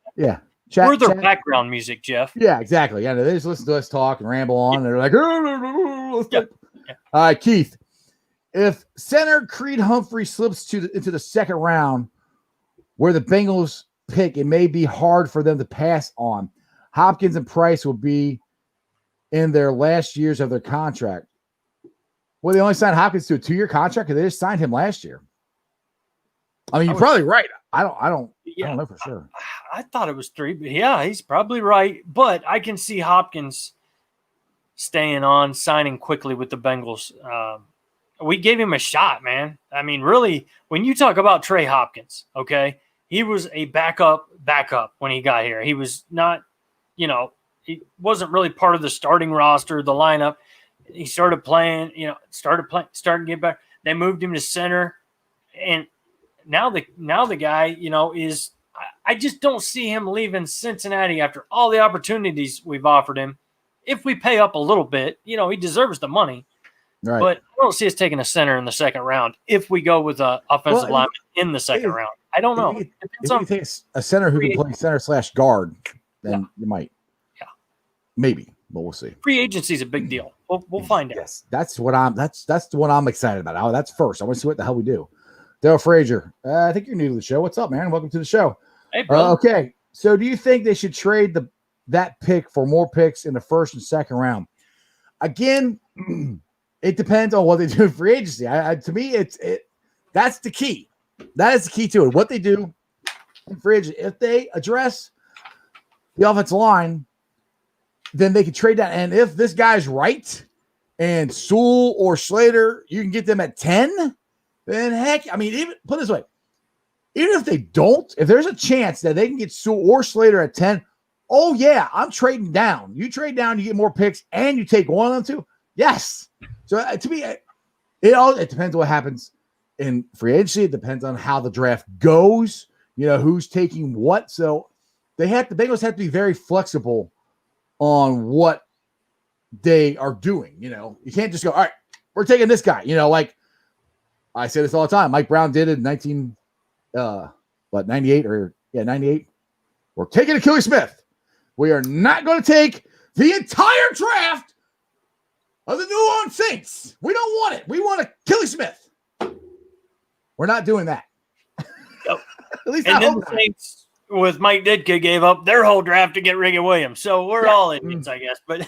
we're their background music, Jeff. Yeah, exactly. Yeah, they just listen to us talk and ramble on. And they're like, all right, Keith. If center Creed Humphrey slips into the second round, where the Bengals pick, it may be hard for them to pass on. Hopkins and Price will be in their last years of their contract. Well, they only signed Hopkins to a 2-year contract because they just signed him last year. I mean, you're probably right. I don't know for sure. I thought it was 3, but yeah, he's probably right. But I can see Hopkins staying on, signing quickly with the Bengals. We gave him a shot, man. I mean, really, when you talk about Trey Hopkins, okay, he was a backup when he got here. He was not, he wasn't really part of the starting roster, the lineup. He started playing, starting to get better. They moved him to center, and now the guy, is. I just don't see him leaving Cincinnati after all the opportunities we've offered him. If we pay up a little bit, he deserves the money. Right. But I don't see us taking a center in the second round if we go with an offensive lineman in the second round. I don't know. If you take a center who can play center/guard, then you might. Yeah. Maybe, but we'll see. Free agency is a big deal. We'll find out. Yes, that's what I'm excited about. That's first. I want to see what the hell we do. Dale Frazier, I think you're new to the show. What's up, man? Welcome to the show. Hey, bro. Okay, so do you think they should trade that pick for more picks in the first and second round? Again, it depends on what they do in free agency. To me, that's the key. That is the key to it. What they do in free agency. If they address the offensive line, then they can trade that. And if this guy's right, and Sewell or Slater, you can get them at 10. Then heck, I mean, even put it this way, even if they don't, if there's a chance that they can get Sewell or Slater at 10, oh yeah, I'm trading down. You trade down, you get more picks, and you take one of them too. Yes. So to me, it depends on what happens in free agency. It depends on how the draft goes. Who's taking what. So the Bengals have to be very flexible on what they are doing. You can't just go, all right, we're taking this guy. Like I say this all the time. Mike Brown did it in 98 or 98. We're taking Achilles Smith. We are not going to take the entire draft of the New Orleans Saints. We don't want it. We want Achilles Smith. We're not doing that. Yep. At least and then the Saints with Mike Ditka gave up their whole draft to get Ricky Williams. So we're all idiots, I guess. But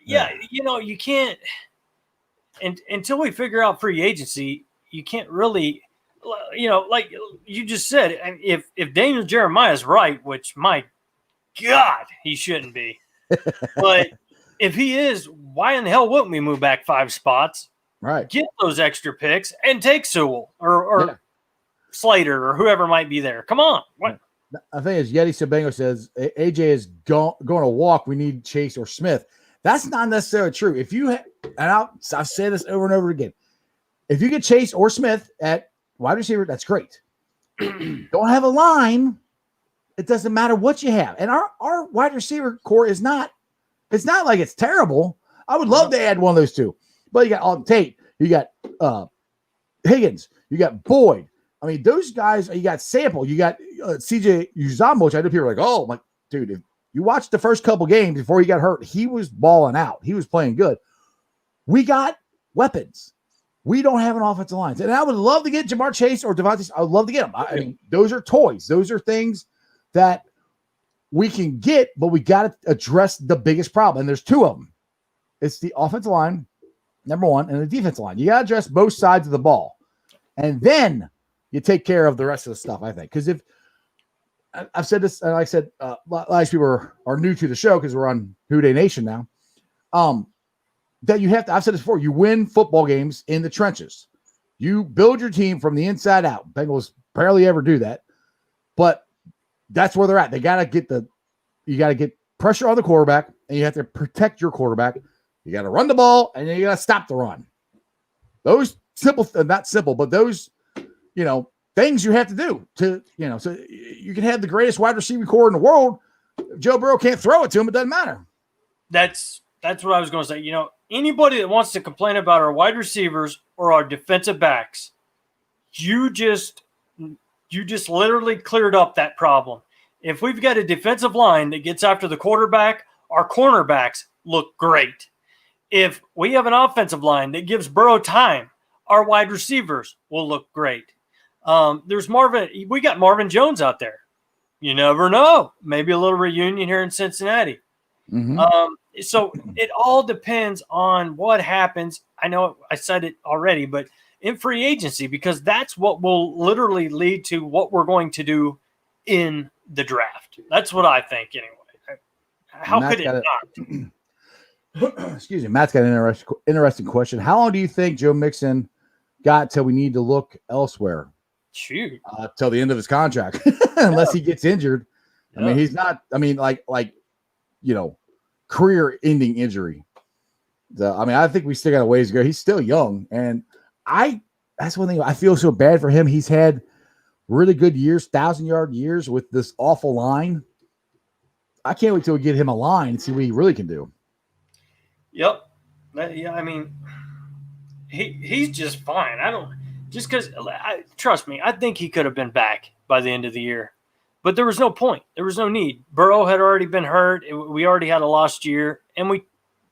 you can't. And until we figure out free agency, you can't really, like you just said, if Daniel Jeremiah is right, which my God, he shouldn't be. But if he is, why in the hell wouldn't we move back 5 spots? Right. Get those extra picks and take Sewell or Slater or whoever might be there. Come on. What? I think as Yeti Sabango says, AJ is going to walk. We need Chase or Smith. That's not necessarily true. If you I'll say this over and over again. If you get Chase or Smith at wide receiver, that's great. Don't have a line. It doesn't matter what you have. And our wide receiver core it's not like it's terrible. I would love to add one of those two. But you got Alton Tate, you got Higgins, you got Boyd. I mean, those guys, you got Sample, you got CJ Uzomah, which I know people are like, oh, my dude, if you watched the first couple games before he got hurt, he was balling out. He was playing good. We got weapons. We don't have an offensive line. And I would love to get Jamar Chase or Devontae. I would love to get them. I mean, those are toys. Those are things that we can get, but we got to address the biggest problem. And there's 2 of them. It's the offensive line, number 1, and the defensive line. You got to address both sides of the ball. And then you take care of the rest of the stuff, I think. Because if I've said this, and like I said, a lot of people are new to the show because we're on Who Day Nation now. That you have to, I've said this before, you win football games in the trenches. You build your team from the inside out. Bengals barely ever do that. But that's where they're at. You got to get pressure on the quarterback, and you have to protect your quarterback. You got to run the ball, and then you got to stop the run. Those not simple, but those, things you have to do to, so you can have the greatest wide receiver core in the world, If Joe Burrow can't throw it to him, it doesn't matter. That's what I was going to say. Anybody that wants to complain about our wide receivers or our defensive backs, you just literally cleared up that problem. If we've got a defensive line that gets after the quarterback, our cornerbacks look great. If we have an offensive line that gives Burrow time, our wide receivers will look great. We got Marvin Jones out there. You never know. Maybe a little reunion here in Cincinnati. Mm-hmm. So it all depends on what happens. I know I said it already, but in free agency, because that's what will literally lead to what we're going to do in the draft. That's what I think anyway. How could it not? Excuse me. Matt's got an interesting question. How long do you think Joe Mixon got till we need to look elsewhere? Shoot. Till the end of his contract, unless he gets injured. Yeah. I mean, he's not. I mean, career-ending injury. I think we still got a ways to go. He's still young, and that's one thing I feel so bad for him. He's had really good years, 1,000-yard years with this awful line. I can't wait till we get him a line and see what he really can do. Yep. He's just fine. Because trust me, I think he could have been back by the end of the year, but there was no point. There was no need. Burrow had already been hurt. We already had a lost year, and we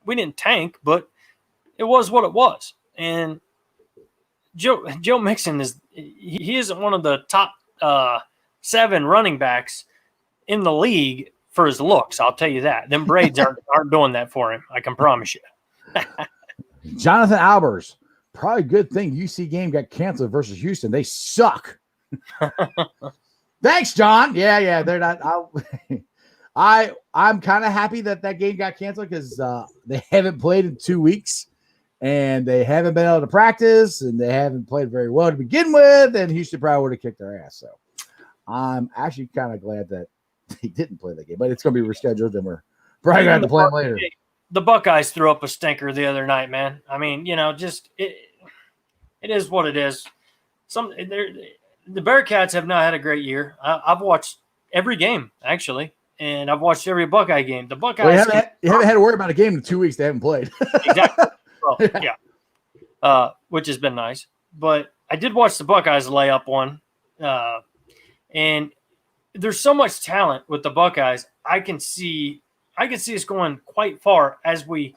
didn't tank, but it was what it was. And Joe Mixon he isn't one of the top 7 running backs in the league for his looks. I'll tell you that. Them braids aren't doing that for him. I can promise you. Jonathan Albers. Probably a good thing UC game got canceled versus Houston. They suck. Thanks, John. Yeah. They're not. I'm kind of happy that game got canceled because they haven't played in 2 weeks, and they haven't been able to practice, and they haven't played very well to begin with. And Houston probably would have kicked their ass. So I'm actually kind of glad that they didn't play that game, but it's going to be rescheduled, and we're probably going to have to play them later. The Buckeyes threw up a stinker the other night, man. I mean, it is what it is. The Bearcats have not had a great year. I've watched every game, actually, and I've watched every Buckeye game. The Buckeyes you haven't had to worry about a game in 2 weeks they haven't played. Exactly. Well, yeah. Which has been nice. But I did watch the Buckeyes lay up one. And there's so much talent with the Buckeyes. I can see us going quite far as we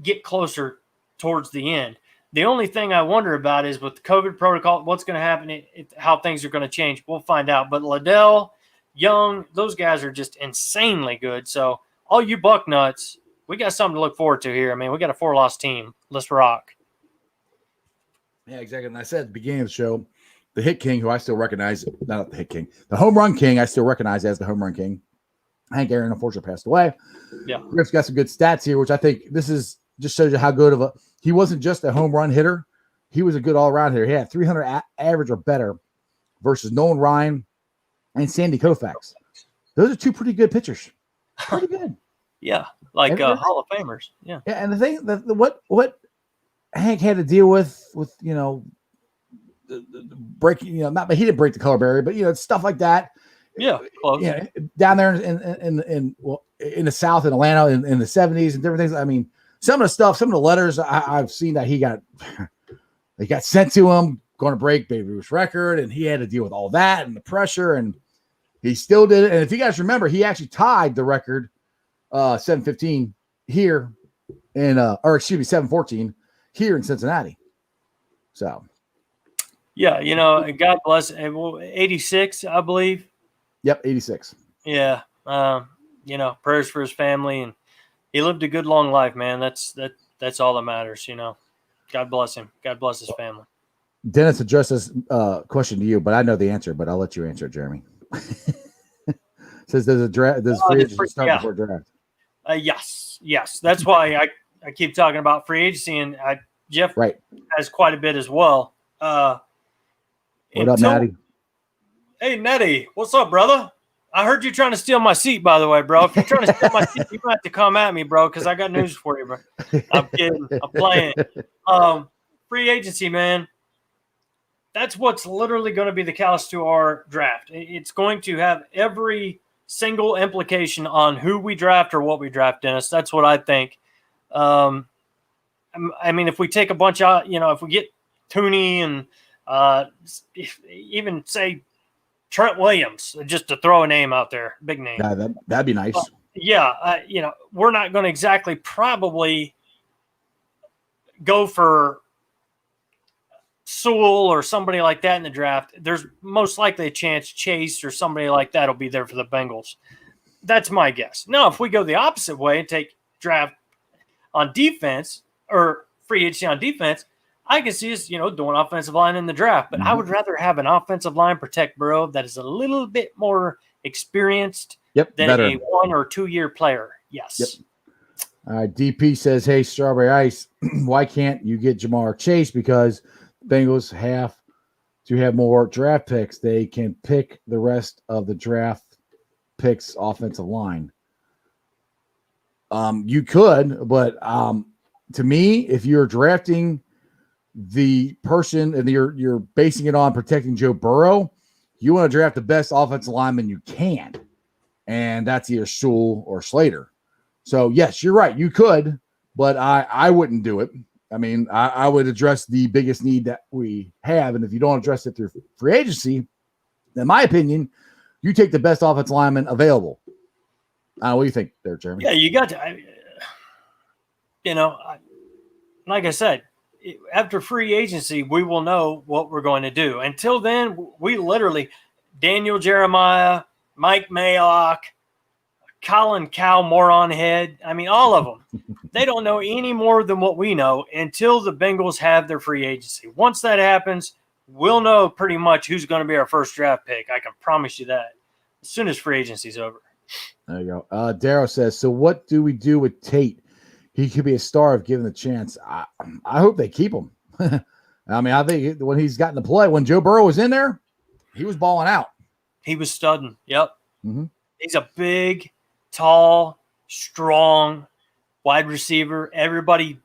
get closer towards the end. The only thing I wonder about is with the COVID protocol, what's going to happen, how things are going to change. We'll find out. But Liddell, Young, those guys are just insanely good. So all you Buck nuts, we got something to look forward to here. I mean, we got a 4-loss team. Let's rock. Yeah, exactly. And I said at the beginning of the show, the Hit King, who I still recognize, not the Hit King, the Home Run King, I still recognize as the Home Run King. Hank Aaron, unfortunately, passed away. Yeah. Griff's got some good stats here, which I think this is just shows you how good of he wasn't just a home run hitter. He was a good all-around hitter. He had 300 average or better versus Nolan Ryan and Sandy Koufax. Those are 2 pretty good pitchers. Pretty good. Yeah, like Hall of Famers. Yeah. Yeah, and the thing that what Hank had to deal with the breaking, not, but he didn't break the color barrier, but stuff like that. Yeah, close. Yeah, down there in the South in Atlanta in the 70s and different things. I mean, some of the letters I've seen that he got sent to him, going to break Babe Ruth's record, and he had to deal with all that and the pressure, and he still did it. And if you guys remember, he actually tied the record 715 here in 714 here in Cincinnati. So yeah, God bless 86, I believe. Yep, 86. Yeah. Prayers for his family, and he lived a good long life, man. That's all that matters, God bless him. God bless his family. Dennis addressed this question to you, but I know the answer, but I'll let you answer it, Jeremy. Says there's free agency start before draft. Yes. That's why I keep talking about free agency, and Jeff has quite a bit as well. What up, Natty? Hey, Nettie, what's up, brother? I heard you trying to steal my seat, by the way, bro. If you're trying to steal my seat, you're going to have to come at me, bro, because I got news for you, bro. I'm kidding. I'm playing. Free agency, man. That's what's literally going to be the catalyst to our draft. It's going to have every single implication on who we draft or what we draft, Dennis. That's what I think. I mean, if we take a bunch of, if we get Tooney and even say Trent Williams, just to throw a name out there, big name. Yeah, that'd be nice. We're not going to exactly probably go for Sewell or somebody like that in the draft. There's most likely a chance Chase or somebody like that will be there for the Bengals. That's my guess. Now, if we go the opposite way and take draft on defense or free agency on defense, I can see us, doing offensive line in the draft. But I would rather have an offensive line protect Burrow that is a little bit more experienced than better. a 1 or 2 year player. Yes. Yep. All right. DP says, hey, Strawberry Ice, why can't you get Jamar Chase? Because Bengals have to have more draft picks. They can pick the rest of the draft picks offensive line. You could, but to me, if you're drafting the person and you're basing it on protecting Joe Burrow, you want to draft the best offensive lineman you can. And that's either Sewell or Slater. So, yes, you're right. You could, but I wouldn't do it. I mean, I would address the biggest need that we have. And if you don't address it through free agency, in my opinion, you take the best offensive lineman available. What do you think there, Jeremy? Yeah, you got to, like I said, after free agency, we will know what we're going to do. Until then, we literally, Daniel Jeremiah, Mike Mayock, Colin Cow, moron head. I mean, all of them. They don't know any more than what we know until the Bengals have their free agency. Once that happens, we'll know pretty much who's going to be our first draft pick. I can promise you that as soon as free agency is over. There you go. Darrow says, so what do we do with Tate? He could be a star if given the chance. I hope they keep him. I mean, I think when he's gotten to play, when Joe Burrow was in there, he was balling out. He was studding. Yep. Mm-hmm. He's a big, tall, strong wide receiver. Everybody,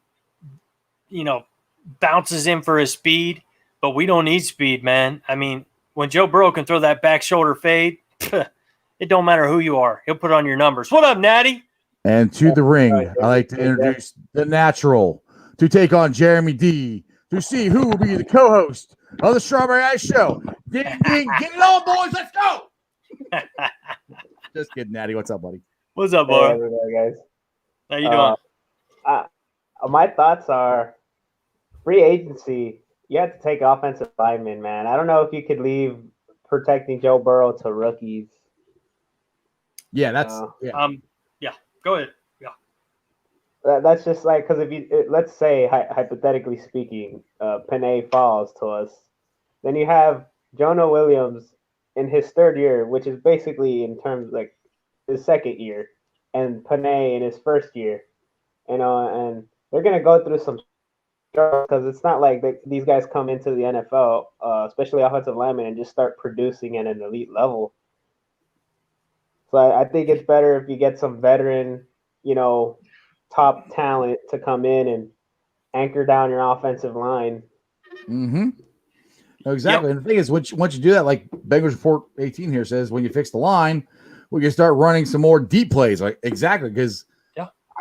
bounces in for his speed, but we don't need speed, man. I mean, when Joe Burrow can throw that back shoulder fade, it don't matter who you are. He'll put on your numbers. What up, Natty? And to the ring, I like to introduce the natural to take on Jeremy D to see who will be the co-host of the Strawberry Ice Show. Get it on, boys. Let's go. Just kidding, Natty. What's up, buddy? What's up, Hey, boy? everybody, guys. How you doing? My thoughts are free agency. You have to take offensive linemen, man. I don't know if you could leave protecting Joe Burrow to rookies. Yeah, that's Go ahead. Yeah. That's just like, because if you let's say hypothetically speaking, Panay falls to us, then you have Jonah Williams in his third year, which is basically in terms like his second year, and Panay in his first year, and they're gonna go through some struggles because it's not like these guys come into the NFL, especially offensive linemen, and just start producing at an elite level. So I think it's better if you get some veteran, top talent to come in and anchor down your offensive line. Mm-hmm. No, exactly. Yep. And the thing is, once you do that, like Bengals Report 18 here says, when you fix the line, we can start running some more deep plays. Like exactly, because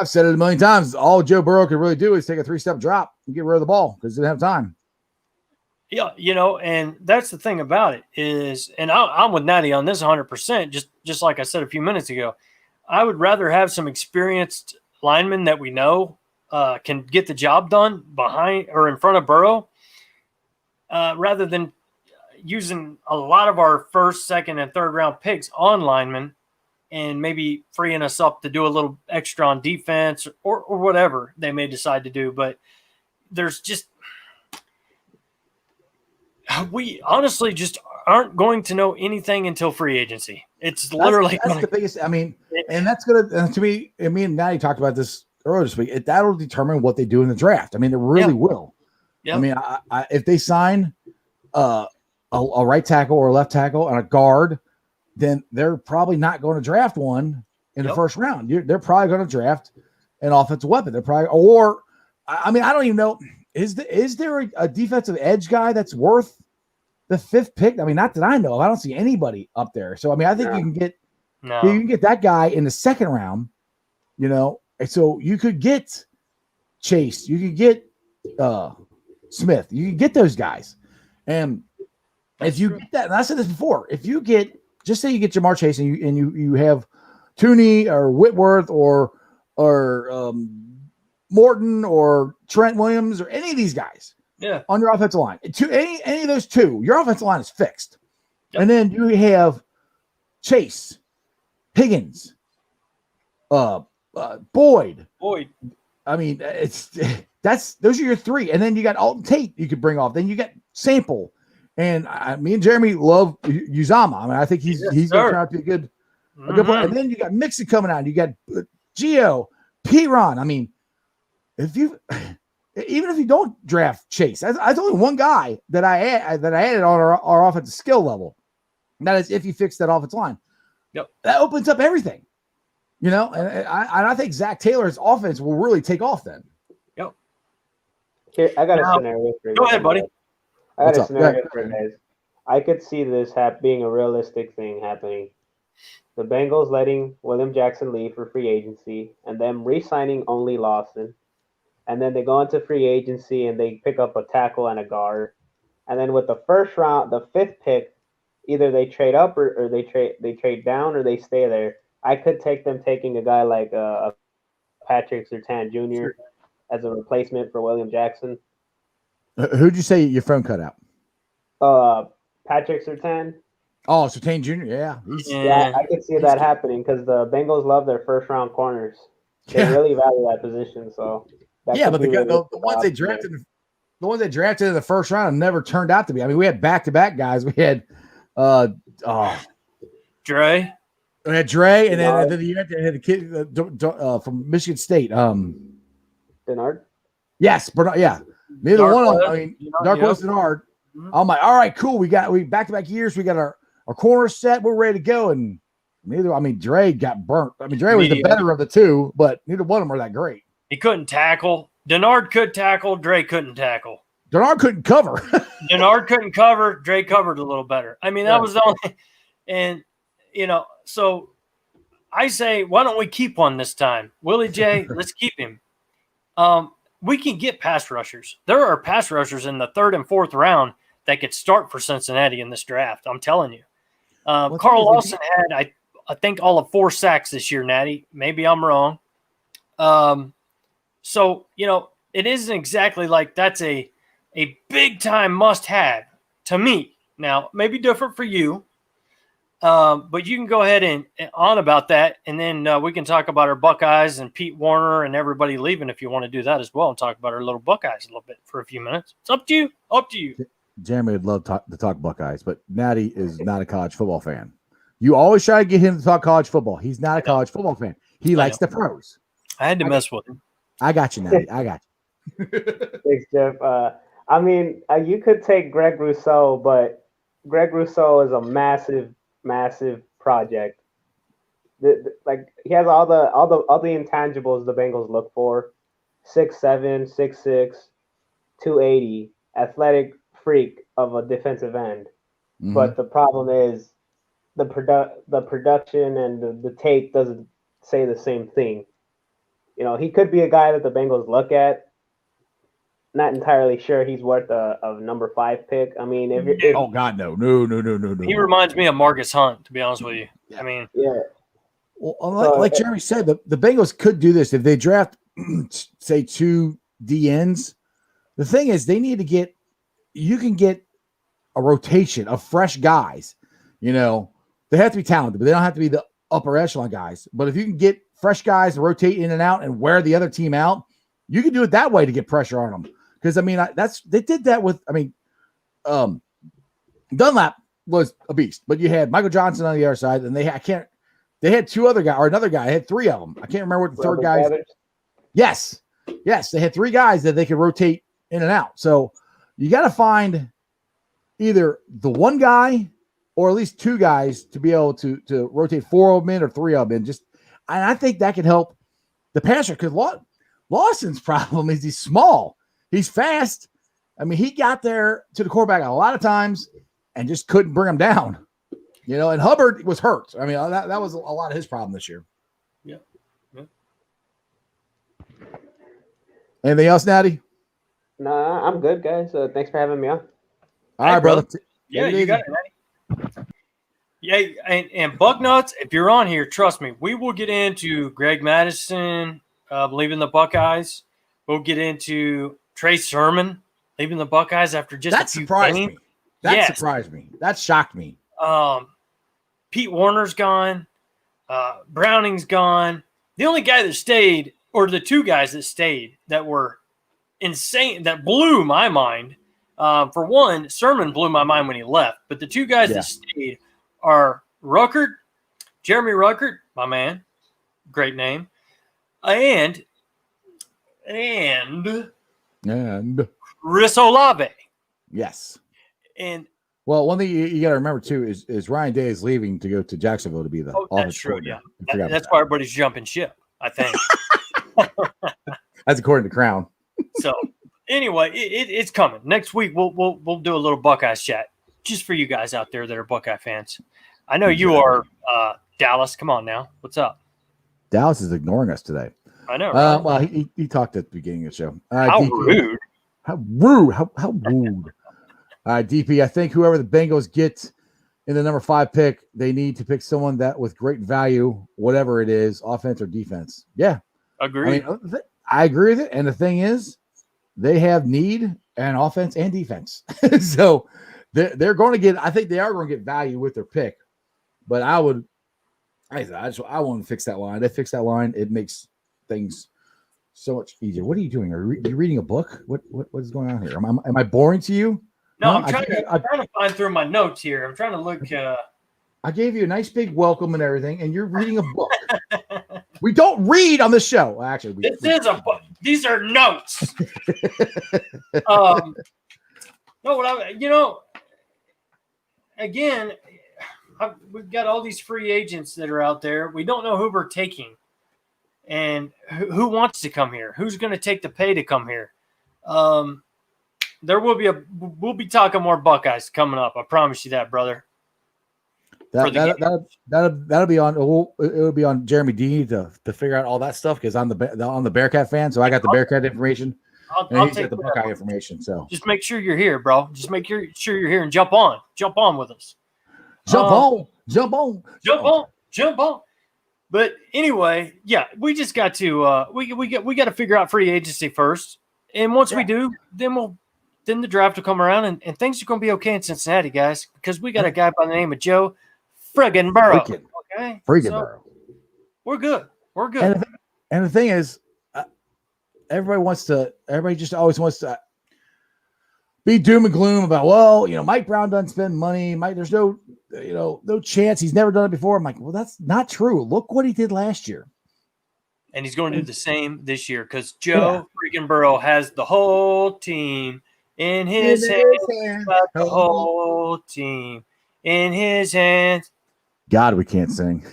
I've said it a million times. All Joe Burrow could really do is take a 3-step drop and get rid of the ball because he didn't have time. Yeah, and that's the thing about it is, and I'm with Natty on this 100%, just like I said a few minutes ago. I would rather have some experienced linemen that we know can get the job done behind or in front of Burrow rather than using a lot of our first, second, and third round picks on linemen and maybe freeing us up to do a little extra on defense or whatever they may decide to do. But there's just – we honestly just aren't going to know anything until free agency. It's literally that's the biggest. I mean, and that's gonna to me. I mean, now you talked about this earlier this week. That'll determine what they do in the draft. I mean, it really will. Yeah. I mean, if they sign a right tackle or a left tackle and a guard, then they're probably not going to draft one in the first round. They're probably going to draft an offensive weapon. They're probably I mean, I don't even know. Is there a defensive edge guy that's worth the 5th pick? I mean, not that I know of. I don't see anybody up there. So, I mean, I think you can get No. You can get that guy in the second round, and so you could get Chase, you could get Smith, you can get those guys. And if you get that, and I said this before, if you get, just say you get Jamar Chase and you have Tooney or Whitworth or Morton or Trent Williams or any of these guys on your offensive line, to any of those two, your offensive line is fixed. Yep. And then you have Chase, Higgins, Boyd. I mean, those are your three. And then you got Alton Tate you could bring off. Then you got Sample. And me and Jeremy love Uzama. I mean, I think he's going to turn out to be a good player. And then you got Mixon coming out. You got Gio, Piron. I mean, even if you don't draft Chase, that's only one guy that I added on our offensive skill level. And that is if you fix that offensive line. Yep. That opens up everything. And I think Zach Taylor's offense will really take off then. Yep. Here, I got a scenario for you. Go ahead, buddy. I got a scenario for you guys. I could see this being a realistic thing happening. The Bengals letting William Jackson leave for free agency and them re-signing only Lawson. And then they go into free agency and they pick up a tackle and a guard. And then with the first round, the 5th pick, either they trade up or they trade down or they stay there. I could take them taking a guy like Patrick Surtain Jr. as a replacement for William Jackson. Who'd you say your phone cut out? Patrick Surtain. Oh, Surtain Jr. Yeah. Yeah, I could see that happening because the Bengals love their first round corners. They really value that position. So but the ones they drafted, in the first round never turned out to be. I mean, we had back-to-back guys. We had Dre. We had Dre, and then you had the kid from Michigan State. Bernard. Yes, Bernard. Yeah, neither one of them. I mean, Darqueze Bernard. I'm like, all right, cool. We back-to-back years. We got our corner set. We're ready to go. And Dre got burnt. I mean, Dre was the better of the two, but neither one of them were that great. He couldn't tackle. Denard could tackle. Dre couldn't tackle. Denard couldn't cover. Denard couldn't cover. Dre covered a little better. I mean, that was the only. And so I say, why don't we keep one this time? Willie J, let's keep him. We can get pass rushers. There are pass rushers in the 3rd and 4th round that could start for Cincinnati in this draft. I'm telling you. Carl Lawson had, I think, all of 4 sacks this year, Natty. Maybe I'm wrong. So, it isn't exactly like that's a big-time must-have to me. Now, maybe different for you. But you can go ahead and on about that, and then we can talk about our Buckeyes and Pete Warner and everybody leaving if you want to do that as well, and talk about our little Buckeyes a little bit for a few minutes. It's up to you. Up to you. Jeremy would love to talk Buckeyes, but Natty is not a college football fan. You always try to get him to talk college football. He's not a college football fan. He likes the pros. I had to mess with him. I got you, Natty. I got you. Thanks, Jeff. You could take Greg Rousseau, but Greg Rousseau is a massive project. He has all the intangibles the Bengals look for: 6'7", 6'6", 280, athletic freak of a defensive end. Mm-hmm. But the problem is the production and the tape doesn't say the same thing. He could be a guy that the Bengals look at. Not entirely sure he's worth a number 5 pick. I mean, oh God, no. He reminds me of Marcus Hunt, to be honest with you. Yeah. I mean, yeah. Well, like Jeremy said, the Bengals could do this if they draft, say, 2 DNs. The thing is, you can get a rotation of fresh guys. They have to be talented, but they don't have to be the upper echelon guys. But if you can get fresh guys to rotate in and out and wear the other team out, you can do it that way to get pressure on them. Because they did that with. Dunlap was a beast, but you had Michael Johnson on the other side, and they had 2 other guys or another guy. They had 3 of them. I can't remember what the third guy is. Yes, they had 3 guys that they could rotate in and out. So you got to find either the one guy or at least 2 guys to be able to rotate 4 of them in or 3 of them in. And I think that could help the passer because Lawson's problem is he's small. He's fast. I mean, he got there to the quarterback a lot of times and just couldn't bring him down. And Hubbard was hurt. I mean, that was a lot of his problem this year. Yeah. Anything else, Natty? Nah, I'm good, guys. Thanks for having me on. All right, brother. Yeah, you got it, Natty. Yeah, and Bucknuts, if you're on here, trust me, we will get into Greg Madison leaving the Buckeyes. We'll get into Trey Sermon leaving the Buckeyes after just that a few surprised games. me. That surprised me. That shocked me. Pete Warner's gone. Browning's gone. The only guy that stayed, or the two guys that stayed that were insane, that blew my mind. For one, Sermon blew my mind when he left, but the two guys that stayed are Jeremy Ruckert, my man, great name, and Chris Olave. Yes. And well, one thing you got to remember too is Ryan Day is leaving to go to Jacksonville to be the that's true. Yeah, that's why everybody's jumping ship, I think. That's according to Crown. So anyway, it's coming next week. We'll do a little Buckeyes chat just for you guys out there that are Buckeye fans. I know you are, Dallas. Come on now. What's up? Dallas is ignoring us today. I know. Right? Well, he talked at the beginning of the show. How DP, rude. How rude. How rude. DP, I think whoever the Bengals get in the number 5 pick, they need to pick someone that with great value, whatever it is, offense or defense. Yeah. Agree. I agree with it. And the thing is, they have need and offense and defense. So they're going to get, I think they are going to get value with their pick. But I want to fix that line. They fix that line. It makes things so much easier. What are you doing? Are you reading a book? What is going on here? Am I boring to you? No, I'm trying to find through my notes here. I'm trying to look. I gave you a nice big welcome and everything, and you're reading a book. We don't read on the show. Actually, this is a book. These are notes. No, again, we've got all these free agents that are out there. We don't know who we're taking, and who wants to come here. Who's going to take the pay to come here? We'll be talking more Buckeyes coming up. I promise you that, brother. That'll be on. It'll be on Jeremy D to figure out all that stuff because I'm the Bearcat fan, so I got the Bearcat information. I'll take the Buckeye information. So just make sure you're here, bro. Just make sure you're here and jump on with us. Jump on. But anyway, yeah, we just got to we got to figure out free agency first, and once we do, then the draft will come around, and things are going to be okay in Cincinnati, guys, because we got a guy by the name of Joe Freaking Burrow. Freaking Burrow. We're good. And the thing is, everybody just always wants to be doom and gloom about, well, Mike Brown doesn't spend money. There's no chance. He's never done it before. I'm like, well, that's not true. Look what he did last year. And he's going to do the same this year because Joe Freaking Burrow has the whole team in his hands. The whole team in his hands. God, we can't sing.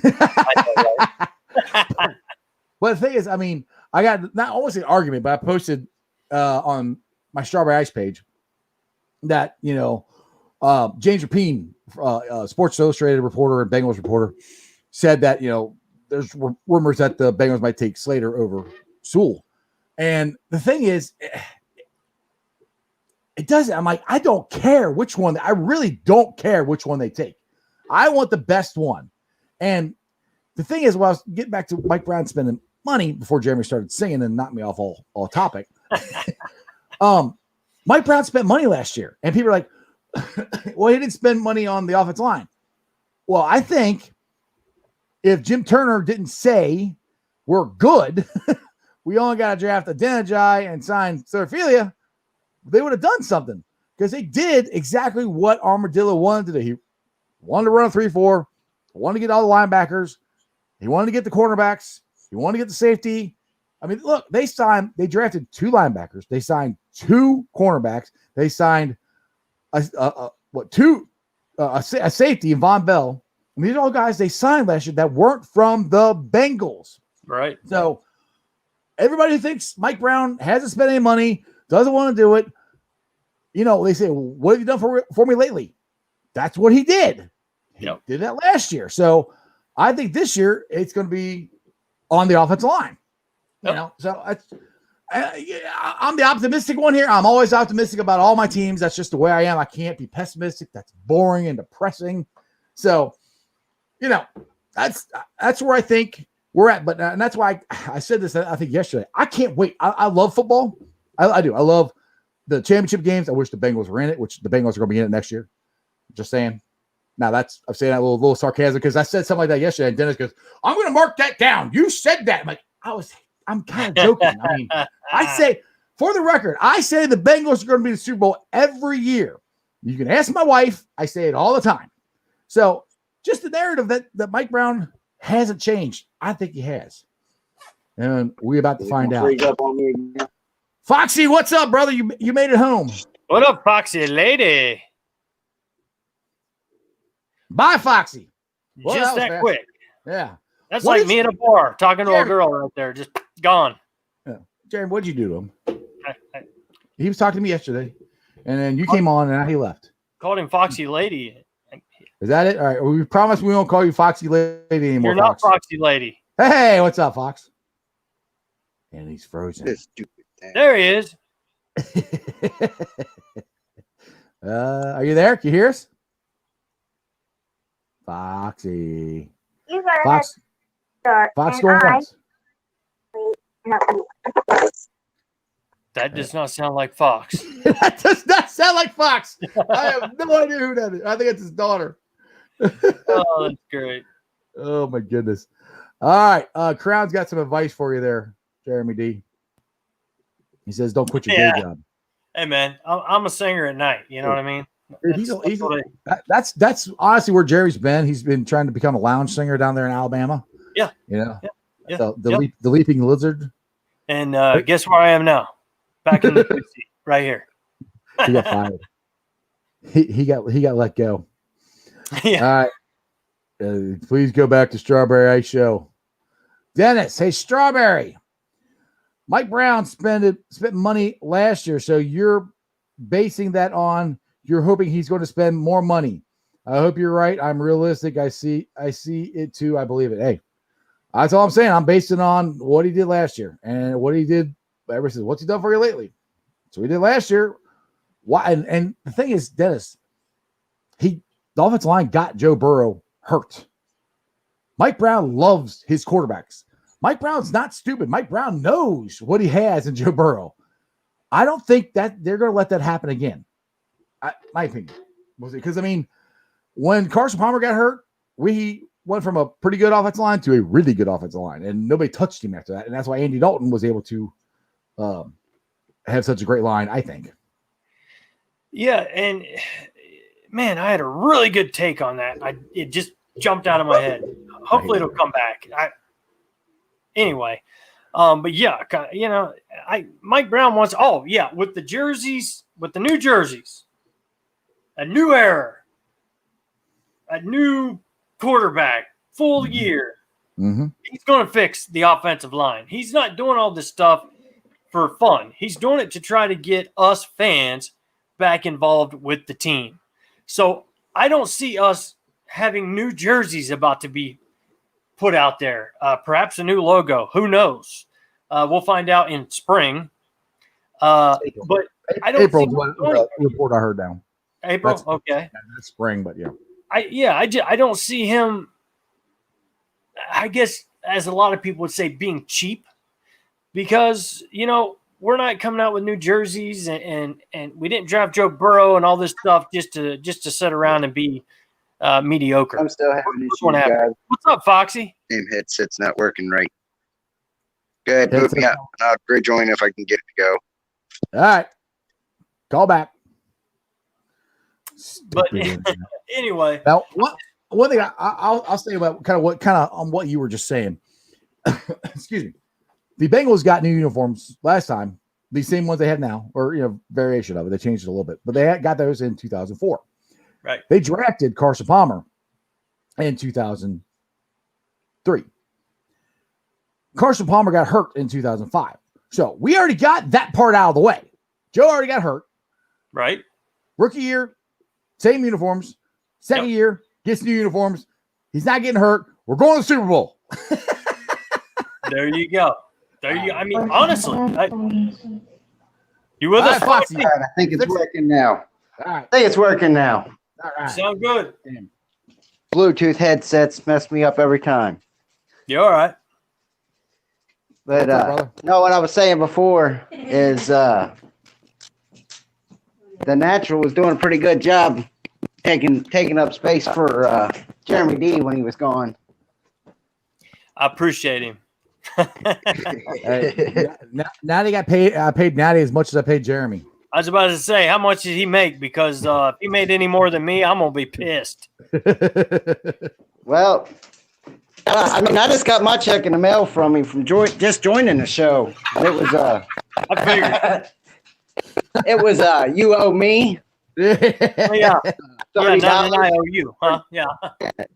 But the thing is, I got not almost an argument, but I posted on my Strawberry Ice page that, James Rapine, Sports Illustrated reporter and Bengals reporter, said that, there's rumors that the Bengals might take Slater over Sewell. And the thing is, it doesn't. I'm like, I don't care which one. I really don't care which one they take. I want the best one. And the thing is, while I was getting back to Mike Brown spending money before Jeremy started singing and knocked me off all topic. Mike Brown spent money last year, and people are like, well, he didn't spend money on the offensive line. Well, I think if Jim Turner didn't say we're good, we only got to draft Adeniji and sign Seraphilia, they would have done something because they did exactly what Armadillo wanted to do. He wanted to run a 3-4, wanted to get all the linebackers, he wanted to get the cornerbacks, he wanted to get the safety. Look, they drafted 2 linebackers, they signed 2 cornerbacks, they signed a safety in Von Bell. These are all guys they signed last year that weren't from the Bengals. Right. So everybody who thinks Mike Brown hasn't spent any money, doesn't want to do it, they say, well, what have you done for me lately? That's what he did. He did that last year. So I think this year it's going to be on the offensive line. You know, so I'm the optimistic one here. I'm always optimistic about all my teams. That's just the way I am. I can't be pessimistic. That's boring and depressing. So, you know, that's where I think we're at. But and that's why I said this, I think, yesterday. I can't wait. I love football. I do. I love the championship games. I wish the Bengals were in it, which the Bengals are going to be in it next year. Just saying. Now I'm saying that a little sarcasm because I said something like that yesterday, and Dennis goes, "I'm going to mark that down. You said that." I'm like, I'm kind of joking. I mean, I say, for the record, I say the Bengals are going to be in the Super Bowl every year. You can ask my wife. I say it all the time. So just the narrative that Mike Brown hasn't changed. I think he has. And we're about to find out. Foxy, what's up, brother? You made it home. What up, Foxy lady? Bye, Foxy. Well, just that quick. Yeah. That's what like me at a bar talking to a girl right there, just gone. Yeah. Jeremy, what'd you do to him? He was talking to me yesterday, and then you came on, and now he left. Called him Foxy Lady. Is that it? All right. We promise we won't call you Foxy Lady anymore. You're not Foxy Lady. Hey, what's up, Fox? And he's frozen. There he is. Are you there? Can you hear us? Foxy. Fox going once. That does not sound like Fox. That does not sound like Fox. I have no idea who that is. I think it's his daughter. Oh, that's great. Oh, my goodness. All right. Crown's got some advice for you there, Jeremy D. He says, don't quit your day job. Hey, man, I'm a singer at night. You know what I mean? That's honestly where Jerry's been. He's been trying to become a lounge singer down there in Alabama. Yeah. You know? Yeah. So the leaping lizard. And guess where I am now? Back in the seat, right here. He got fired. He got let go. Yeah. All right. Please go back to Strawberry Ice Show. Dennis, hey, Strawberry. Mike Brown spent money last year, so you're basing that on you're hoping he's going to spend more money. I hope you're right. I'm realistic. I see it too. I believe it. Hey, that's all I'm saying. I'm basing on what he did last year and what he did. Everybody says, what's he done for you lately? So he did last year. Why? And the thing is, Dennis, the offensive line got Joe Burrow hurt. Mike Brown loves his quarterbacks. Mike Brown's not stupid. Mike Brown knows what he has in Joe Burrow. I don't think that they're going to let that happen again. My opinion. Because, I mean, when Carson Palmer got hurt, we went from a pretty good offensive line to a really good offensive line, and nobody touched him after that. And that's why Andy Dalton was able to have such a great line, I think. Yeah, and, man, I had a really good take on that. It just jumped out of my head. Hopefully it'll come back. Anyway, but yeah, you know, Mike Brown wants. Oh yeah, with the jerseys, with the new jerseys, a new era, a new quarterback, full year. Mm-hmm. He's going to fix the offensive line. He's not doing all this stuff for fun. He's doing it to try to get us fans back involved with the team. So I don't see us having new jerseys about to be put out there. Perhaps a new logo. Who knows? We'll find out in spring. But I don't April's the report I heard now. April? Okay. That's spring, but yeah. I don't see him, I guess, as a lot of people would say, being cheap. Because, you know, we're not coming out with new jerseys and we didn't draft Joe Burrow and all this stuff just to sit around and be mediocre. I'm still having issues, guys. What's up, Foxy? Damn headset's not working right. Good, move me out. I'll rejoin if I can get it to go. All right. Call back. But anyway. Now, one thing I'll say about kind of on what you were just saying. Excuse me. The Bengals got new uniforms last time, the same ones they have now, or variation of it. They changed it a little bit, but they got those in 2004. Right. They drafted Carson Palmer in 2003. Carson Palmer got hurt in 2005. So we already got that part out of the way. Joe already got hurt. Right. Rookie year, same uniforms. Second year, gets new uniforms. He's not getting hurt. We're going to the Super Bowl. There you go. There you. I mean, honestly, you with All us, right, Foxy? Foxy? I think it's working now. All right. I think it's working now. All right. Sound good. Bluetooth headsets mess me up every time. You all right? But What's up, brother? no, what I was saying before is the Natural was doing a pretty good job taking up space for Jeremy D when he was gone. I appreciate him. Now they got paid. I paid Natty as much as I paid Jeremy. I was about to say, how much did he make? Because if he made any more than me, I'm gonna be pissed. Well, I mean, I just got my check in the mail from him from just joining the show. It was I figured. it was you owe me. Yeah. Yeah, $30. now I owe you, huh? Yeah.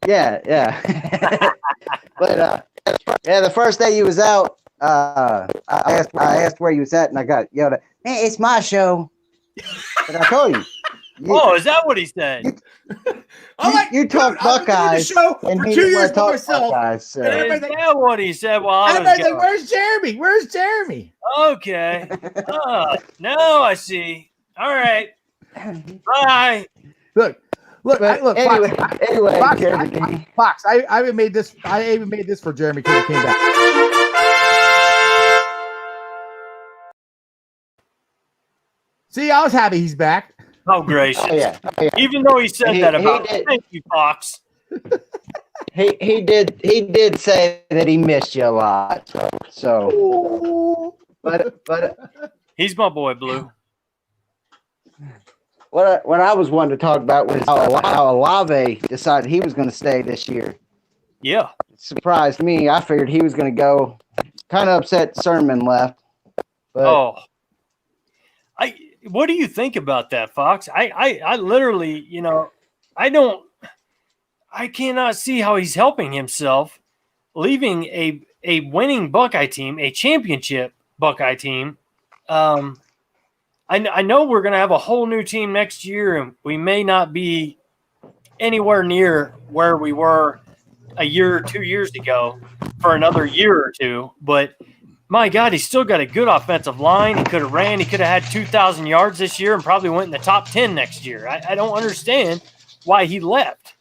Yeah. But yeah, the first day he was out, I asked where he was at, and I got yelled at. Man, it's my show. But I told you. Oh, is that what he said? You talk Buckeyes, and he didn't want to talk Buckeyes. So. Is that what he said while I was Everybody's like, gone? "Where's Jeremy? Where's Jeremy?" Okay. Now I see. All right. Bye. Look, But look, anyway, Fox, Jeremy D. Fox. I even made this. I even made this for Jeremy because he came back. See, I was happy he's back. How gracious. Oh, yeah. Even though he said He- that he about did. thank you, Fox. He did say that he missed you a lot. So but He's my boy, Blue. what I was wanting to talk about was how Olave decided he was going to stay this year. Yeah. It surprised me. I figured he was going to go. Kind of upset Sermon left. But What do you think about that, Fox? I literally, I cannot see how he's helping himself leaving a winning Buckeye team, a championship Buckeye team. I know we're going to have a whole new team next year, and we may not be anywhere near where we were a year or 2 years ago for another year or two, but my God, he's still got a good offensive line. He could have ran. He could have had 2,000 yards this year and probably went in the top 10 next year. I don't understand why he left.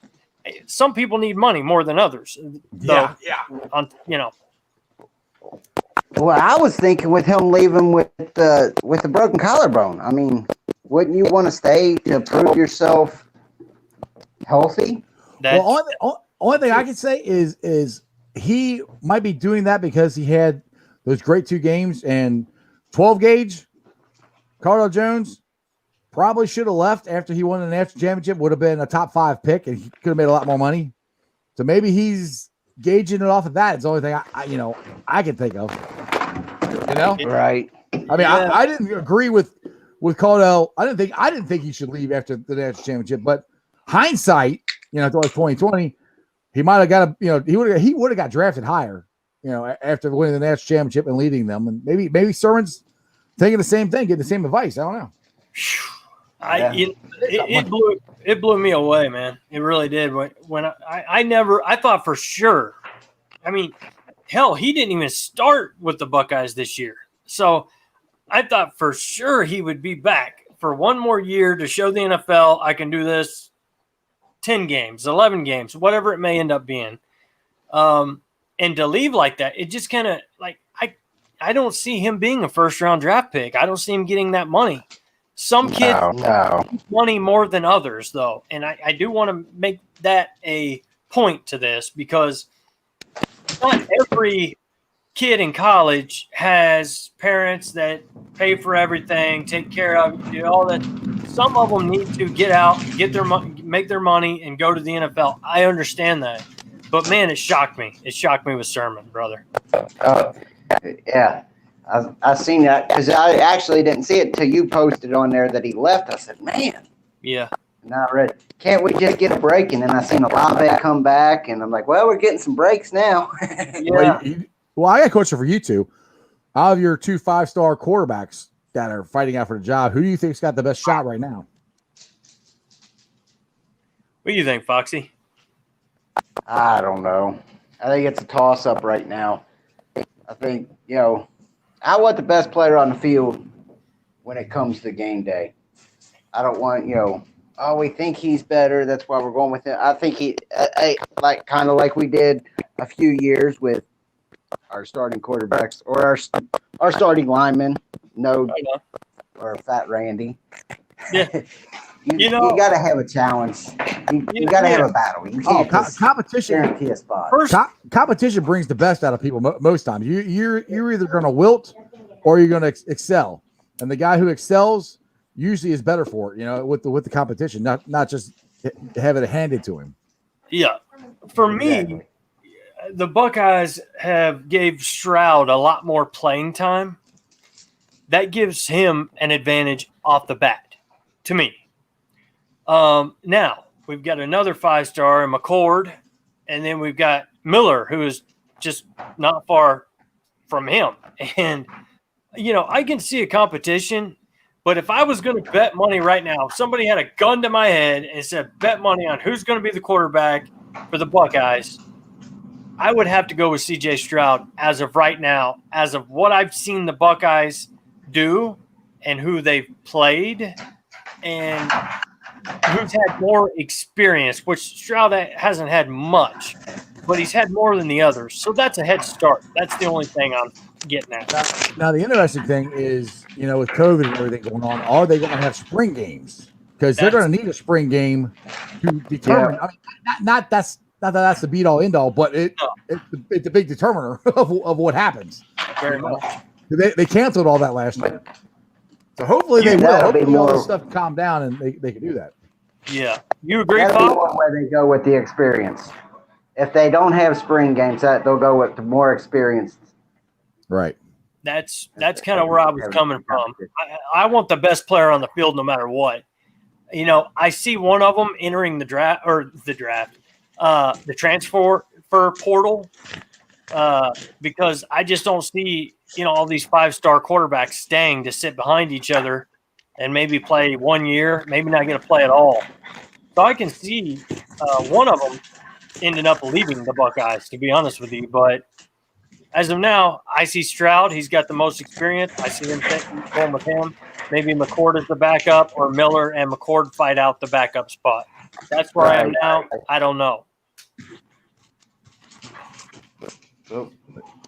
Some people need money more than others. Yeah. well, I was thinking with him leaving with the broken collarbone. I mean, wouldn't you want to stay to prove yourself healthy? Well, only thing I can say is he might be doing that because he had those great 2 games and 12 gauge. Cardell Jones probably should have left after he won the national championship. Would have been a top 5 pick, and he could have made a lot more money. So maybe he's gauging it off of that. It's the only thing I can think of. Right. I mean, I didn't agree with Cardell. I didn't think he should leave after the national championship. But hindsight, it's always 2020. He might have got he would have got drafted higher. After winning the national championship and leading them, and maybe Sermon's thinking the same thing, getting the same advice. I don't know. It blew me away, man. It really did. When I thought for sure. I mean, hell, he didn't even start with the Buckeyes this year, so I thought for sure he would be back for one more year to show the NFL I can do this. 10 games, 11 games, whatever it may end up being. And to leave like that, it just kind of like I don't see him being a first-round draft pick. I don't see him getting that money. Some kids need money more than others, though. And I do want to make that a point to this because not every kid in college has parents that pay for everything, take care of, do all that. Some of them need to get out, make their money, and go to the NFL. I understand that. But, man, it shocked me. It shocked me with Sermon, brother. Yeah. I seen that because I actually didn't see it until you posted on there that he left. I said, man. Yeah. And I read, can't we just get a break? And then I seen Olave come back, and I'm like, well, we're getting some breaks now. Yeah. Well, I got a question for you two. Out of your 2 5-star quarterbacks that are fighting out for the job, who do you think's got the best shot right now? What do you think, Foxy? I don't know. I think it's a toss-up right now. I think, I want the best player on the field when it comes to game day. I don't want, we think he's better. That's why we're going with him. I think kind of like we did a few years with our starting quarterbacks or our starting linemen, or Fat Randy. Yeah. You got to have a challenge. You got to have a battle. You can't competition guarantee a spot. Competition brings the best out of people most times. You're either going to wilt or you're going to excel, and the guy who excels usually is better for it. With the competition, not just have it handed to him. Yeah, for me, the Buckeyes gave Stroud a lot more playing time. That gives him an advantage off the bat, to me. Now we've got another 5-star in McCord, and then we've got Miller, who is just not far from him. And I can see a competition, but if I was going to bet money right now, if somebody had a gun to my head and said bet money on who's going to be the quarterback for the Buckeyes, I would have to go with C.J. Stroud as of right now, as of what I've seen the Buckeyes do and who they've played and who's had more experience, which Stroud hasn't had much, but he's had more than the others. So that's a head start. That's the only thing I'm getting at. Now the interesting thing is, with COVID and everything going on, are they going to have spring games? Because they're going to need a spring game to determine. Yeah. I mean, not that that's the be-all, end-all, but it's a big determiner of what happens. Very much. They canceled all that last year. So hopefully they will. Hopefully all this stuff calm down and they can do that. Yeah. You agree, Bob? One way they go with the experience. If they don't have spring games, they'll go with the more experienced. Right. That's kind of where I was coming from. I want the best player on the field no matter what. I see one of them entering the transfer portal because I just don't see, all these 5-star quarterbacks staying to sit behind each other and maybe play 1 year, maybe not going to play at all. So I can see one of them ending up leaving the Buckeyes, to be honest with you. But as of now, I see Stroud. He's got the most experience. I see him going with him. Maybe McCord is the backup, or Miller and McCord fight out the backup spot. That's where I am now. I don't know.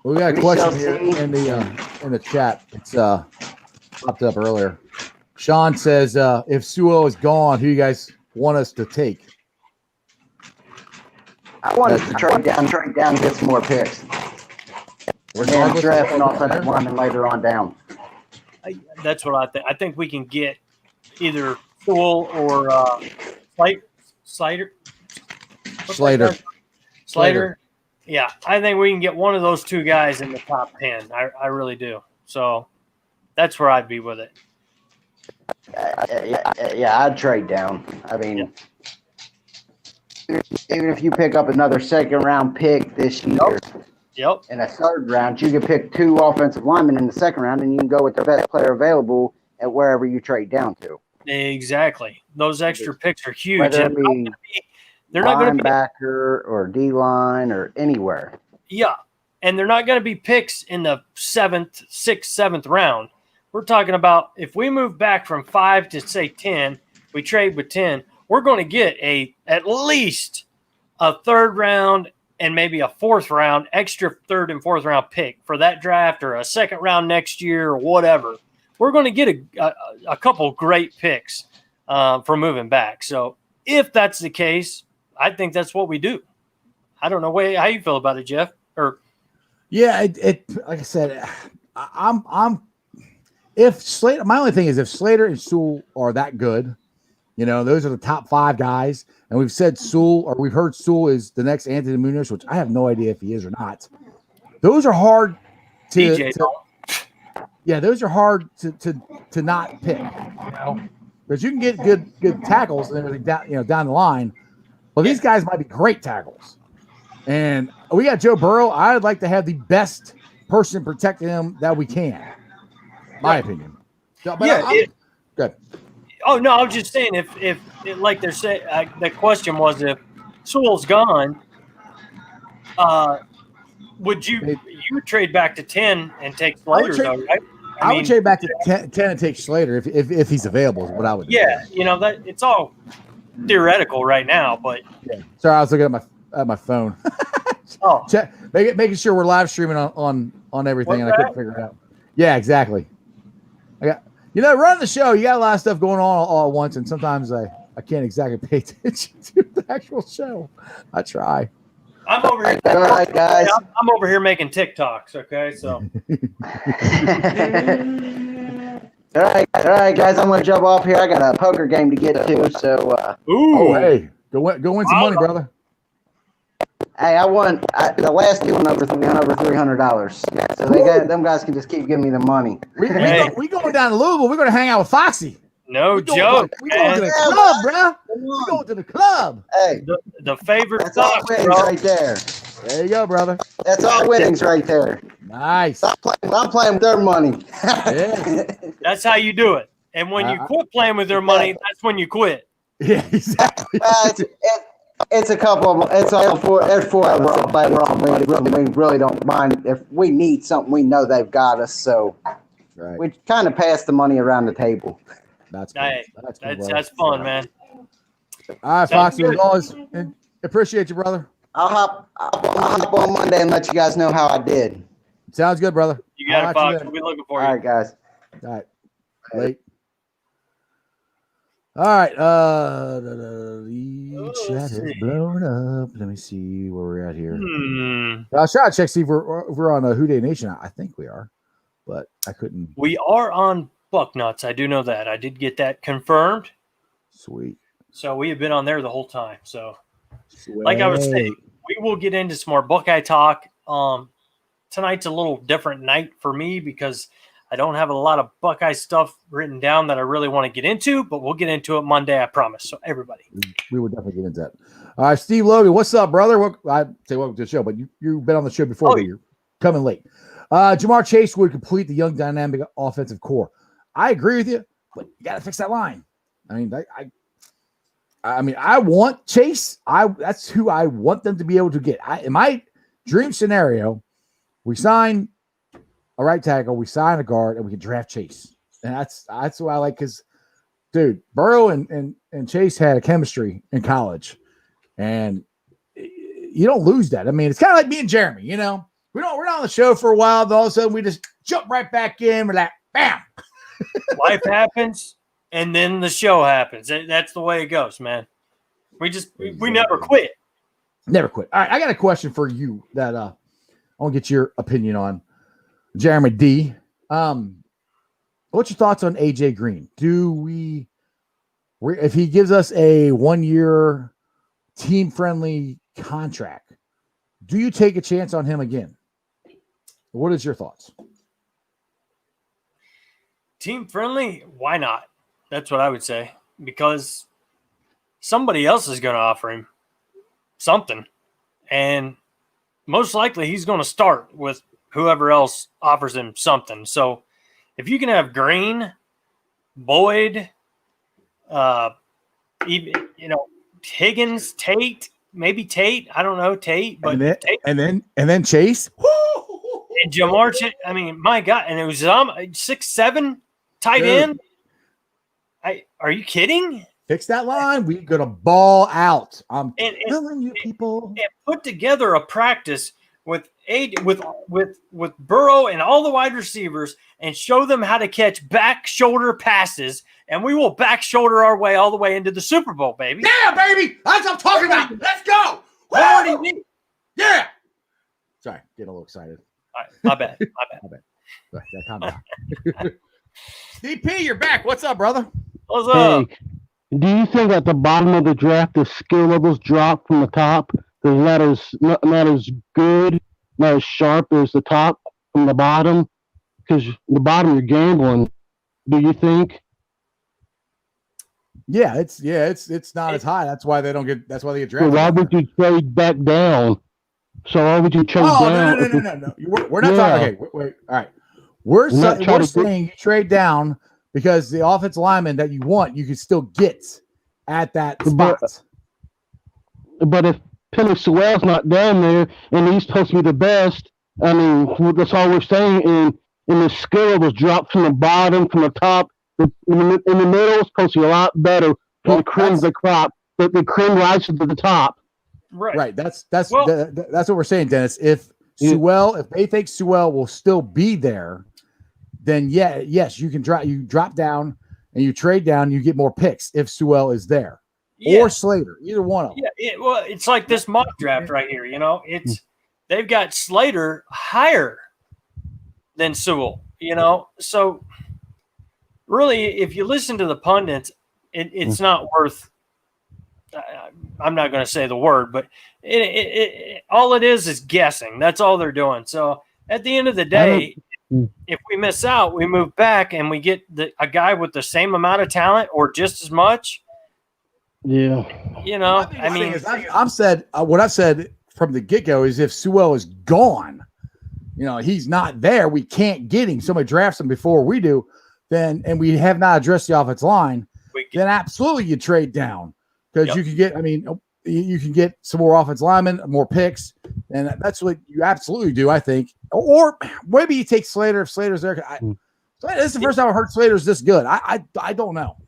We got a question here in the chat. It's popped up earlier. Sean says, if Sewell is gone, who you guys want us to take? I want us to trade down and get some more picks. We're going to draft an offensive lineman later on down. That's what I think. I think we can get either Sewell or Slater. Yeah, I think we can get one of those two guys in the top 10. I really do. So that's where I'd be with it. Yeah, I'd trade down. I mean, even if you pick up another second-round pick this year, in a third round, you can pick 2 offensive linemen in the second round, and you can go with the best player available at wherever you trade down to. Exactly. Those extra picks are huge. Whether it be they're not going to be linebacker or D-line or anywhere. Yeah, and they're not going to be picks in the 6th, 7th round. We're talking about if we move back from 5 to, say, 10, we trade with 10, we're going to get at least a 3rd round and maybe a 4th round, extra 3rd and 4th round pick for that draft, or a 2nd round next year or whatever. We're going to get a couple great picks for moving back. So if that's the case, I think that's what we do. I don't know how you feel about it, Jeff. Yeah, it like I said, I'm if Slater. My only thing is if Slater and Sewell are that good, those are the top 5 guys, and we've said we've heard Sewell is the next Anthony Munoz, which I have no idea if he is or not. Those are hard to those are hard to not pick, because you can get good tackles and everything down the line. Well, these guys might be great tackles. And we got Joe Burrow. I'd like to have the best person protecting him that we can. My opinion. So, good. Oh, no, I was just saying if like they're saying, the question was if Sewell's gone, Would you would trade back to 10 and take Slater though, right? I would trade back to 10 and take Slater if he's available. Is what I would do. Yeah, that it's all theoretical right now, but Sorry, I was looking at my phone. oh, making sure we're live streaming on everything, and I couldn't figure it out. Yeah, exactly. I got running the show. You got a lot of stuff going on all at once, and sometimes I can't exactly pay attention to the actual show. I try. I'm over here. All right, guys. I'm over here making TikToks. Okay, so. All right, guys. I'm gonna jump off here. I got a poker game to get to. So. Oh, hey, go win some money, brother. Hey, I won. The last two went over $300. So them guys can just keep giving me the money. We going down to Louisville. We're gonna hang out with Foxy. No joke. We going to the club, bro. We going to the club. Hey, the favorite that's all winnings right there. There you go, brother. That's all winnings right there. Nice. I'm playing with their money. Yeah. That's how you do it. And when you quit playing with their money, that's when you quit. Yeah, exactly. It's a couple of them. It's all four of us. But we really don't mind. If we need something, we know they've got us. So we kind of pass the money around the table. That's that's fun, man. All right, Foxy, as always, and appreciate you, brother. I'll hop on Monday and let you guys know how I did. Sounds good, brother. You got it, Fox. We'll be looking for you. All right, guys. All right. Late. All right. The chat has blown up. Let me see where we're at here. I was trying to check, see if we're on a Who Day Nation. I think we are, but I couldn't. We are on Bucknuts. I do know that. I did get that confirmed. Sweet. So we have been on there the whole time. So, like I was saying, we will get into some more Buckeye talk. Tonight's a little different night for me because I don't have a lot of Buckeye stuff written down that I really want to get into, but we'll get into it Monday, I promise. So, everybody. We will definitely get into that. All right, Steve Logan, what's up, brother? I say welcome to the show, but you've been on the show before, but you're coming late. Jamar Chase would complete the young, dynamic offensive core. I agree with you, but you got to fix that line. I mean, I want Chase. That's who I want them to be able to get. In my dream scenario, we sign a right tackle, we sign a guard, and we can draft Chase. And that's what I like because, dude, Burrow and Chase had a chemistry in college, and you don't lose that. I mean, it's kind of like me and Jeremy. We're not on the show for a while, but all of a sudden we just jump right back in with that bam. Life happens, and then the show happens. That's the way it goes, man. We never quit. Never quit. All right, I got a question for you that I want to get your opinion on. Jeremy D. What's your thoughts on AJ Green? If he gives us a 1-year team-friendly contract, do you take a chance on him again? What is your thoughts? Team friendly? Why not? That's what I would say. Because somebody else is going to offer him something. And most likely he's going to start with whoever else offers him something. So if you can have Green, Boyd, Higgins, Tate, maybe Tate. I don't know, Tate. But and then Chase. And Jamar Chase. I mean, my God. And it was 6'7" tight end. Are you kidding? Fix that line. We're gonna ball out. I'm telling you, people. And put together a practice with Burrow and all the wide receivers, and show them how to catch back shoulder passes, and we will back shoulder our way all the way into the Super Bowl, baby. Yeah, baby. That's what I'm talking about. Let's go. What do you need? Yeah. Sorry, getting a little excited. All right, my bad. Right, calm down. DP, you're back. What's up, brother? What's up? Hey, do you think at the bottom of the draft the skill levels drop from the top? They're not as good, not as sharp as the top from the bottom? Because the bottom you're gambling. Do you think? Yeah, it's not as high. That's why they don't get. That's why they get drafted. So why would you trade back down? So why would you trade down? No. We're not talking. Okay, wait. All right. We're saying you trade down because the offensive lineman that you want, you can still get at that spot. But Penny Sewell's not down there, and he's supposed to be the best. I mean, that's all we're saying. And the skill was dropped from the bottom, from the top. In the middle, it's supposed to be a lot better for the cream of the crop. But the cream rises to the top. Right. That's what we're saying, Dennis. If they think Sewell will still be there, then yes, you can drop down and you trade down, you get more picks if Sewell is there. Or Slater, either one of them. Yeah, well, it's like this mock draft right here. They've got Slater higher than Sewell. So really, if you listen to the pundits, it's not worth. I'm not going to say the word, but all it is guessing. That's all they're doing. So at the end of the day, if we miss out, we move back and we get a guy with the same amount of talent or just as much. Yeah. I mean, what I've said from the get-go is if Sewell is gone, he's not there, we can't get him. Somebody drafts him before we do, and we have not addressed the offensive line, then absolutely you trade down because you can get some more offensive linemen, more picks, and that's what you absolutely do, I think. Or maybe you take Slater if Slater's there. This is the first time I've heard Slater's this good. I don't know.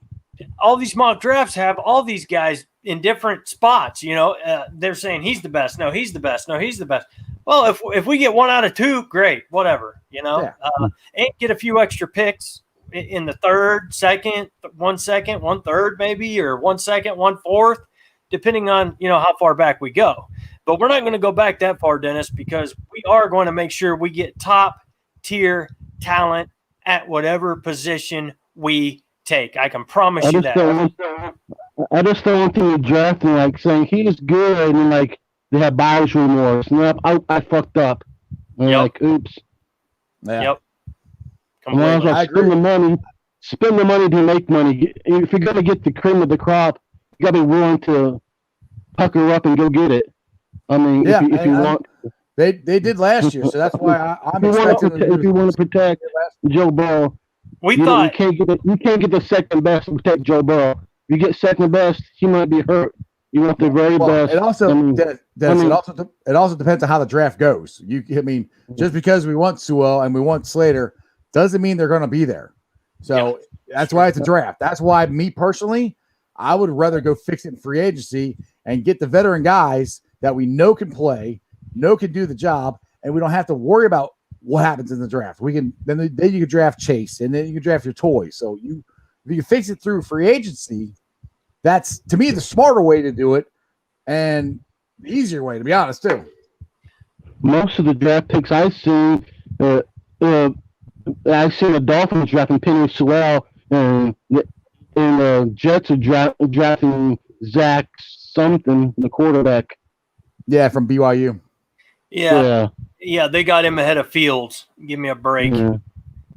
All these mock drafts have all these guys in different spots. They're saying he's the best. No, he's the best. No, he's the best. Well, if we get 1 out of 2, great, whatever. And get a few extra picks in the third, second, 1 second, 1/3 maybe, or 1 second, 1/4, depending on how far back we go. But we're not going to go back that far, Dennis, because we are going to make sure we get top tier talent at whatever position we take. I can promise you that. I just don't want to be drafting like saying he's good and like they have buyer's remorse. No, I fucked up. And like, oops. Yeah. Yep. Completely. Spend the money to make money. If you're gonna get the cream of the crop, you gotta be willing to pucker up and go get it. I mean, if you want. They did last year, so that's why I'm expecting. If you want to protect Joe Burrow. You can't get the second best to protect Joe Burrow. If you get second best, he might be hurt. You want the very best. It also depends on how the draft goes. Just because we want Sewell and we want Slater doesn't mean they're going to be there. So that's why it's a draft. That's why me personally, I would rather go fix it in free agency and get the veteran guys that we know can play, can do the job, and we don't have to worry about what happens in the draft. We can then you can draft Chase, and then you can draft your toys. So if you fix it through free agency, that's to me the smarter way to do it, and the easier way, to be honest, too. Most of the draft picks I've seen, the Dolphins drafting Penny Sewell, and the Jets are drafting Zach something, the quarterback. Yeah, from BYU. Yeah, they got him ahead of Fields. Give me a break.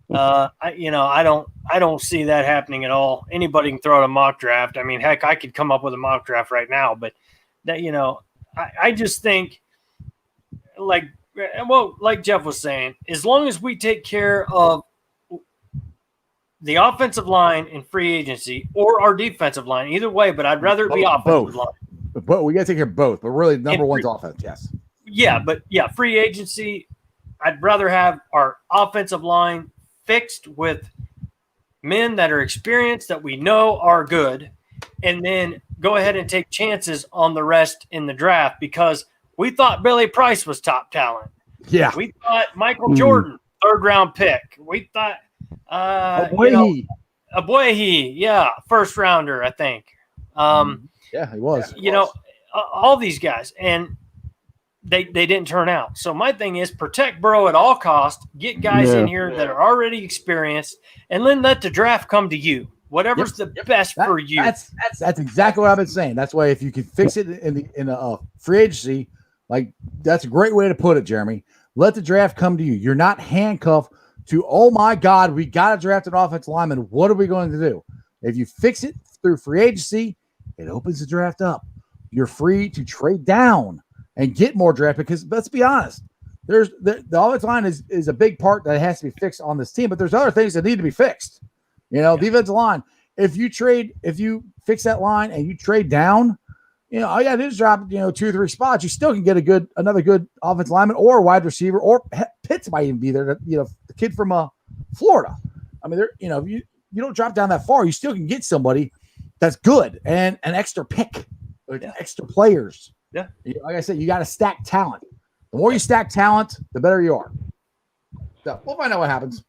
I don't see that happening at all. Anybody can throw out a mock draft. I mean, heck, I could come up with a mock draft right now, but that I just think like Jeff was saying, as long as we take care of the offensive line in free agency or our defensive line, either way, but I'd rather it be offensive line. But we got to take care of both. But really, number one's offense. Yes. Yeah, but free agency, I'd rather have our offensive line fixed with men that are experienced, that we know are good, and then go ahead and take chances on the rest in the draft because we thought Billy Price was top talent. Yeah. We thought Michael Jordan, 3rd round pick. We thought Aboyehi, 1st rounder, I think. Yeah, he was. All these guys, and they didn't turn out. So my thing is protect Burrow at all costs, get guys in here that are already experienced, and then let the draft come to you. Whatever's the best for you. That's exactly what I've been saying. That's why if you can fix it in a free agency, like that's a great way to put it, Jeremy. Let the draft come to you. You're not handcuffed to, oh my God, we got to draft an offensive lineman. What are we going to do? If you fix it through free agency, it opens the draft up. You're free to trade down and get more draft because let's be honest, the offensive line is a big part that has to be fixed on this team, but there's other things that need to be fixed. Defensive line. If you fix that line and you trade down, all you got to do is drop 2 or 3 spots. You still can get another good offensive lineman or wide receiver, or Pitts might even be there. The kid from Florida. I mean, if you don't drop down that far, you still can get somebody that's good and an extra pick, extra players. Yeah, like I said, you got to stack talent. The more you stack talent, the better you are. So we'll find out what happens.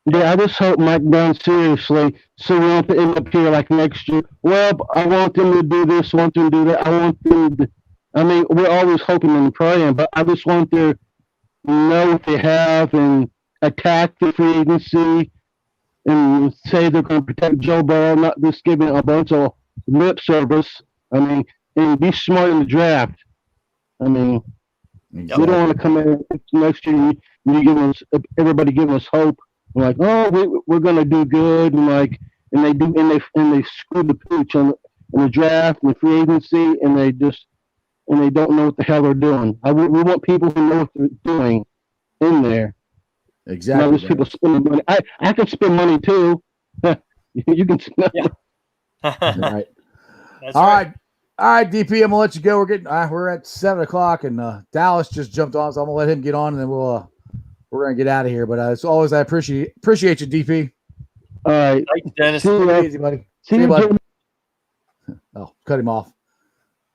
Yeah, I just hope Mike Brown seriously, so we won't end up here like next year. Well, I want them to do this, want them to do that. I want them to, I mean, we're always hoping and praying, but I just want them to know what they have and attack the free agency and say they're going to protect Joe Burrow, not just giving a bunch of lip service. I mean, and be smart in the draft. I mean, we don't want to come in next year and everybody giving us hope. We're like, oh, we're gonna do good, and they screw the pooch in the draft and the free agency, and they don't know what the hell they're doing. We want people who know what they're doing in there. Exactly. Not just people spending money. I can spend money too. You can spend. Yeah. Right. All right, DP. I'm gonna let you go. We're at 7:00, and Dallas just jumped on, so I'm gonna let him get on, and then we're gonna get out of here. But as always, I appreciate you, DP. All right. Thanks, Dennis. See you, easy, buddy. See you, buddy. Oh, cut him off.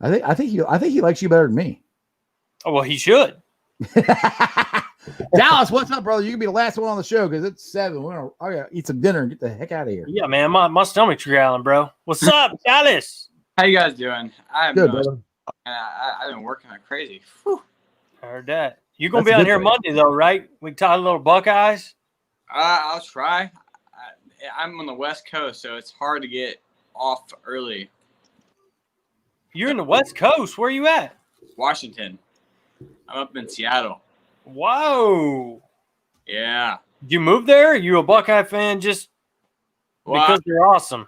I think he likes you better than me. Oh, well, he should. Dallas, what's up, brother? You can be the last one on the show because it's 7. I gotta eat some dinner and get the heck out of here. Yeah, man, my stomach's growling, bro. What's up, Dallas? How you guys doing? I'm good, brother. I've been working like crazy. Whew. I heard that. You're gonna That's be a on good here thing. Monday, though, right? We can talk a little Buckeyes. I'll try. I'm on the West Coast, so it's hard to get off early. You're in the West Coast. Where are you at? Washington. I'm up in Seattle. Whoa. Yeah. Did you move there? Are you a Buckeye fan just because they're awesome?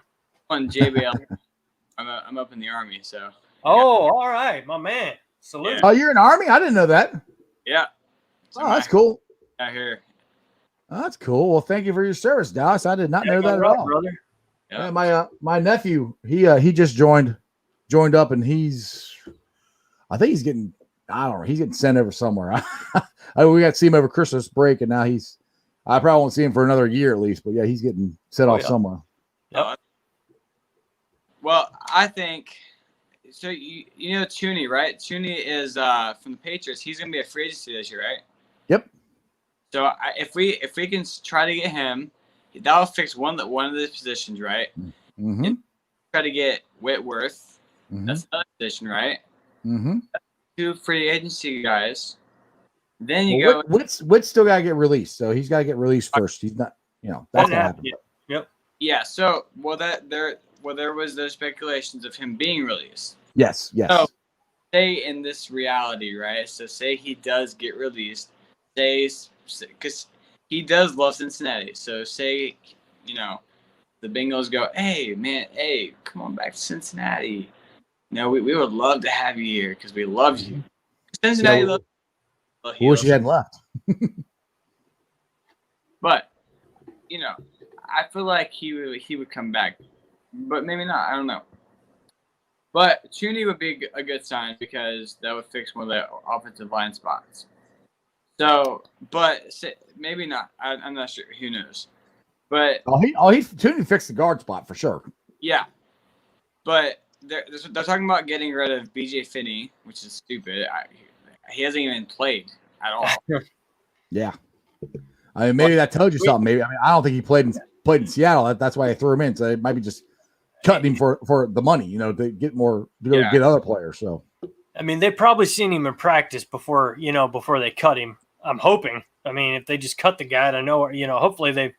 On JBL. I'm up in the Army, so. Oh, all right, my man. Salute. Yeah. Oh, you're in the Army? I didn't know that. Yeah. So Oh, that's cool. Out here. Oh, that's cool. Well, thank you for your service, Dallas. I did not know that at right, all. brother. Yeah. My nephew, he just joined up, and I think he's getting, I don't know, he's getting sent over somewhere. We got to see him over Christmas break, and now I probably won't see him for another year at least, but yeah, he's getting sent off somewhere. Yep. Well, I think so. You know Tooney, right? Tooney is from the Patriots. He's gonna be a free agency this year, right? Yep. So if we can try to get him, that'll fix one of the positions, right? Mm-hmm. And try to get Whitworth. Mm-hmm. That's another position, right? Mm-hmm. 2 free agency guys. Then you go. Witt still got to get released, so he's got to get released first. He's not, that's gonna happen. Yep. Yeah. So there was those speculations of him being released. Yes. So say in this reality, right? So say he does get released. Because he does love Cincinnati. So say, the Bengals go, hey, man, come on back to Cincinnati. We would love to have you here because we love you. Cincinnati loves you. Wish he hadn't left. But, I feel like he would come back. But maybe not. I don't know. But Tooney would be a good sign because that would fix one of the offensive line spots. So, but maybe not. I'm not sure. Who knows? But Tooney fixed the guard spot for sure. Yeah, but they're talking about getting rid of BJ Finney, which is stupid. He hasn't even played at all. Yeah, I mean maybe that tells you something. Maybe I don't think he played in Seattle. That's why they threw him in. So they might be just cutting him for the money, to get more get other players. So I mean, they probably seen him in practice before they cut him. I'm hoping. I mean, if they just cut the guy, I know, hopefully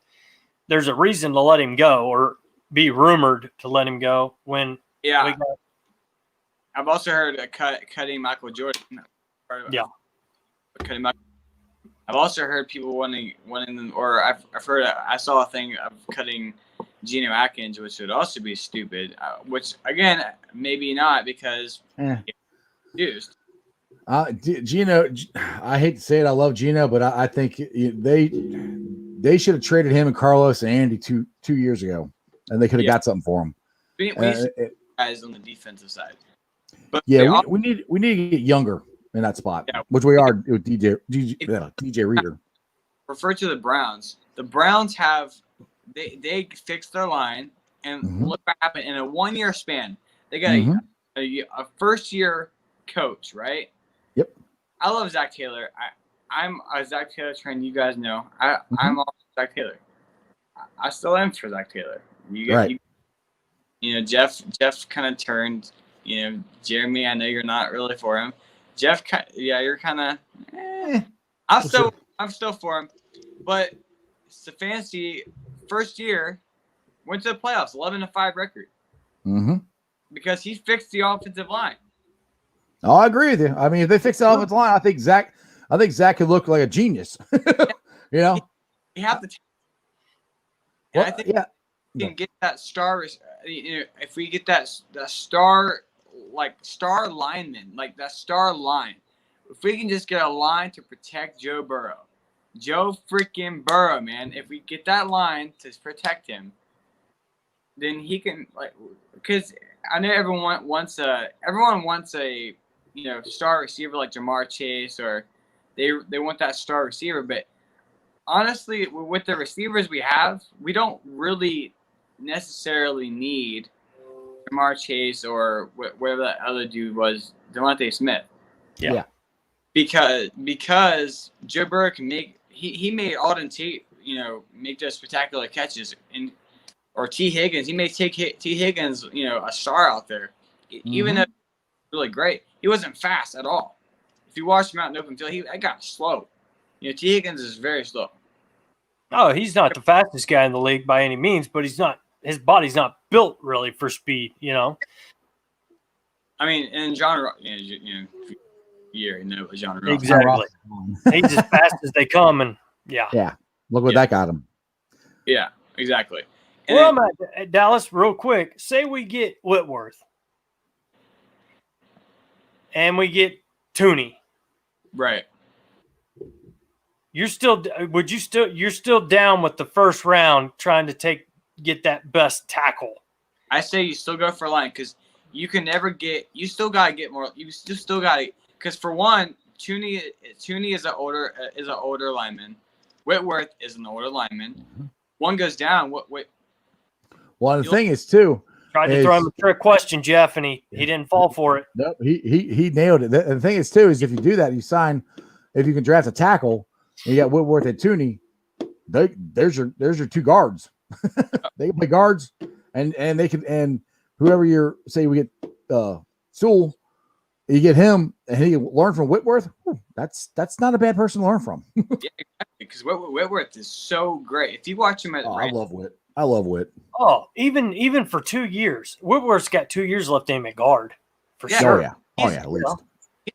there's a reason to let him go or be rumored to let him go when. Yeah. I've also heard cutting Michael Jordan. Yeah. Cutting Michael. I've also heard people wanting them, or I've heard I saw a thing of cutting Geno Atkins, which would also be stupid. Which again, maybe not because used. Geno, I hate to say it, I love Geno, but I think they should have traded him and Carlos and Andy two years ago, and they could have got something for him. We guys on the defensive side. But Yeah, we need to get younger in that spot, which we are with DJ Reader. Refer to the Browns. The Browns have they fixed their line, and look what happened in a 1 year span. They got a first year coach, right? Yep. I love Zach Taylor. I'm a Zach Taylor train. You guys know. I'm all Zach Taylor. I still am for Zach Taylor. Jeff kind of turned. Jeremy, I know you're not really for him. Jeff, you're kind of. I'm still for him, but Stefanski first year went to the playoffs, 11-5 record. Because he fixed the offensive line. Oh, I agree with you. I mean, if they fix the offensive line, I think Zach could look like a genius. You have to. I think we can get that star. If we get that star, like star lineman, like that star line, if we can just get a line to protect Joe freaking Burrow, man. If we get that line to protect him, then he can because I know everyone wants a star receiver like Jamar Chase, or they want that star receiver. But honestly, with the receivers we have, we don't really necessarily need Jamar Chase or whatever that other dude was, Devontae Smith. Yeah. Because Joe Burrow can he made Alden Tate, make those spectacular catches, or T. Higgins. He may take T. Higgins, a star out there, even though he was really great. He wasn't fast at all. If you watch him out in open field, I got slow. T. Higgins is very slow. Oh, he's not the fastest guy in the league by any means, but he's not. His body's not built really for speed. I mean, and John, John Ross. Exactly. He's as fast as they come, and yeah. Look what that got him. Yeah, exactly. And well, I'm at Dallas real quick. Say we get Whitworth, and we get Tooney. Right. You're still down with the first round trying to get that best tackle. I say you still go for a line because you can never get. You still gotta get more. You still gotta because for one, Tooney is an older lineman. Whitworth is an older lineman. One goes down. What? Well, the thing is too. Tried to throw him a trick question, Jeff, and he didn't fall for it. Nope, he nailed it. The thing is too is if you do that, if you can draft a tackle, and you got Whitworth and Tooney. There's your two guards. They can play guards, and they can whoever we get Sewell, you get him, and he learn from Whitworth. That's not a bad person to learn from. Yeah, exactly. Because Whitworth is so great. If you watch him I love Whit. I love Whit. Oh, even for 2 years, Whitworth's got 2 years left in him at guard for sure. Oh yeah, at least.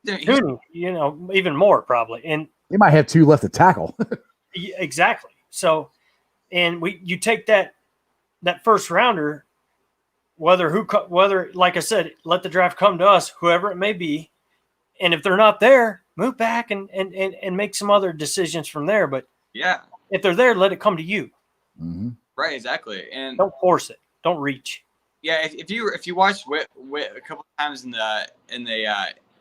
Tooney, even more probably, and he might have 2 left to tackle. Exactly. So, and you take that first rounder, whether like I said, let the draft come to us, whoever it may be, and if they're not there, move back and make some other decisions from there. But if they're there, let it come to you. Mm-hmm. Right, exactly, and don't force it. Don't reach. Yeah, if you watch Whit a couple of times in the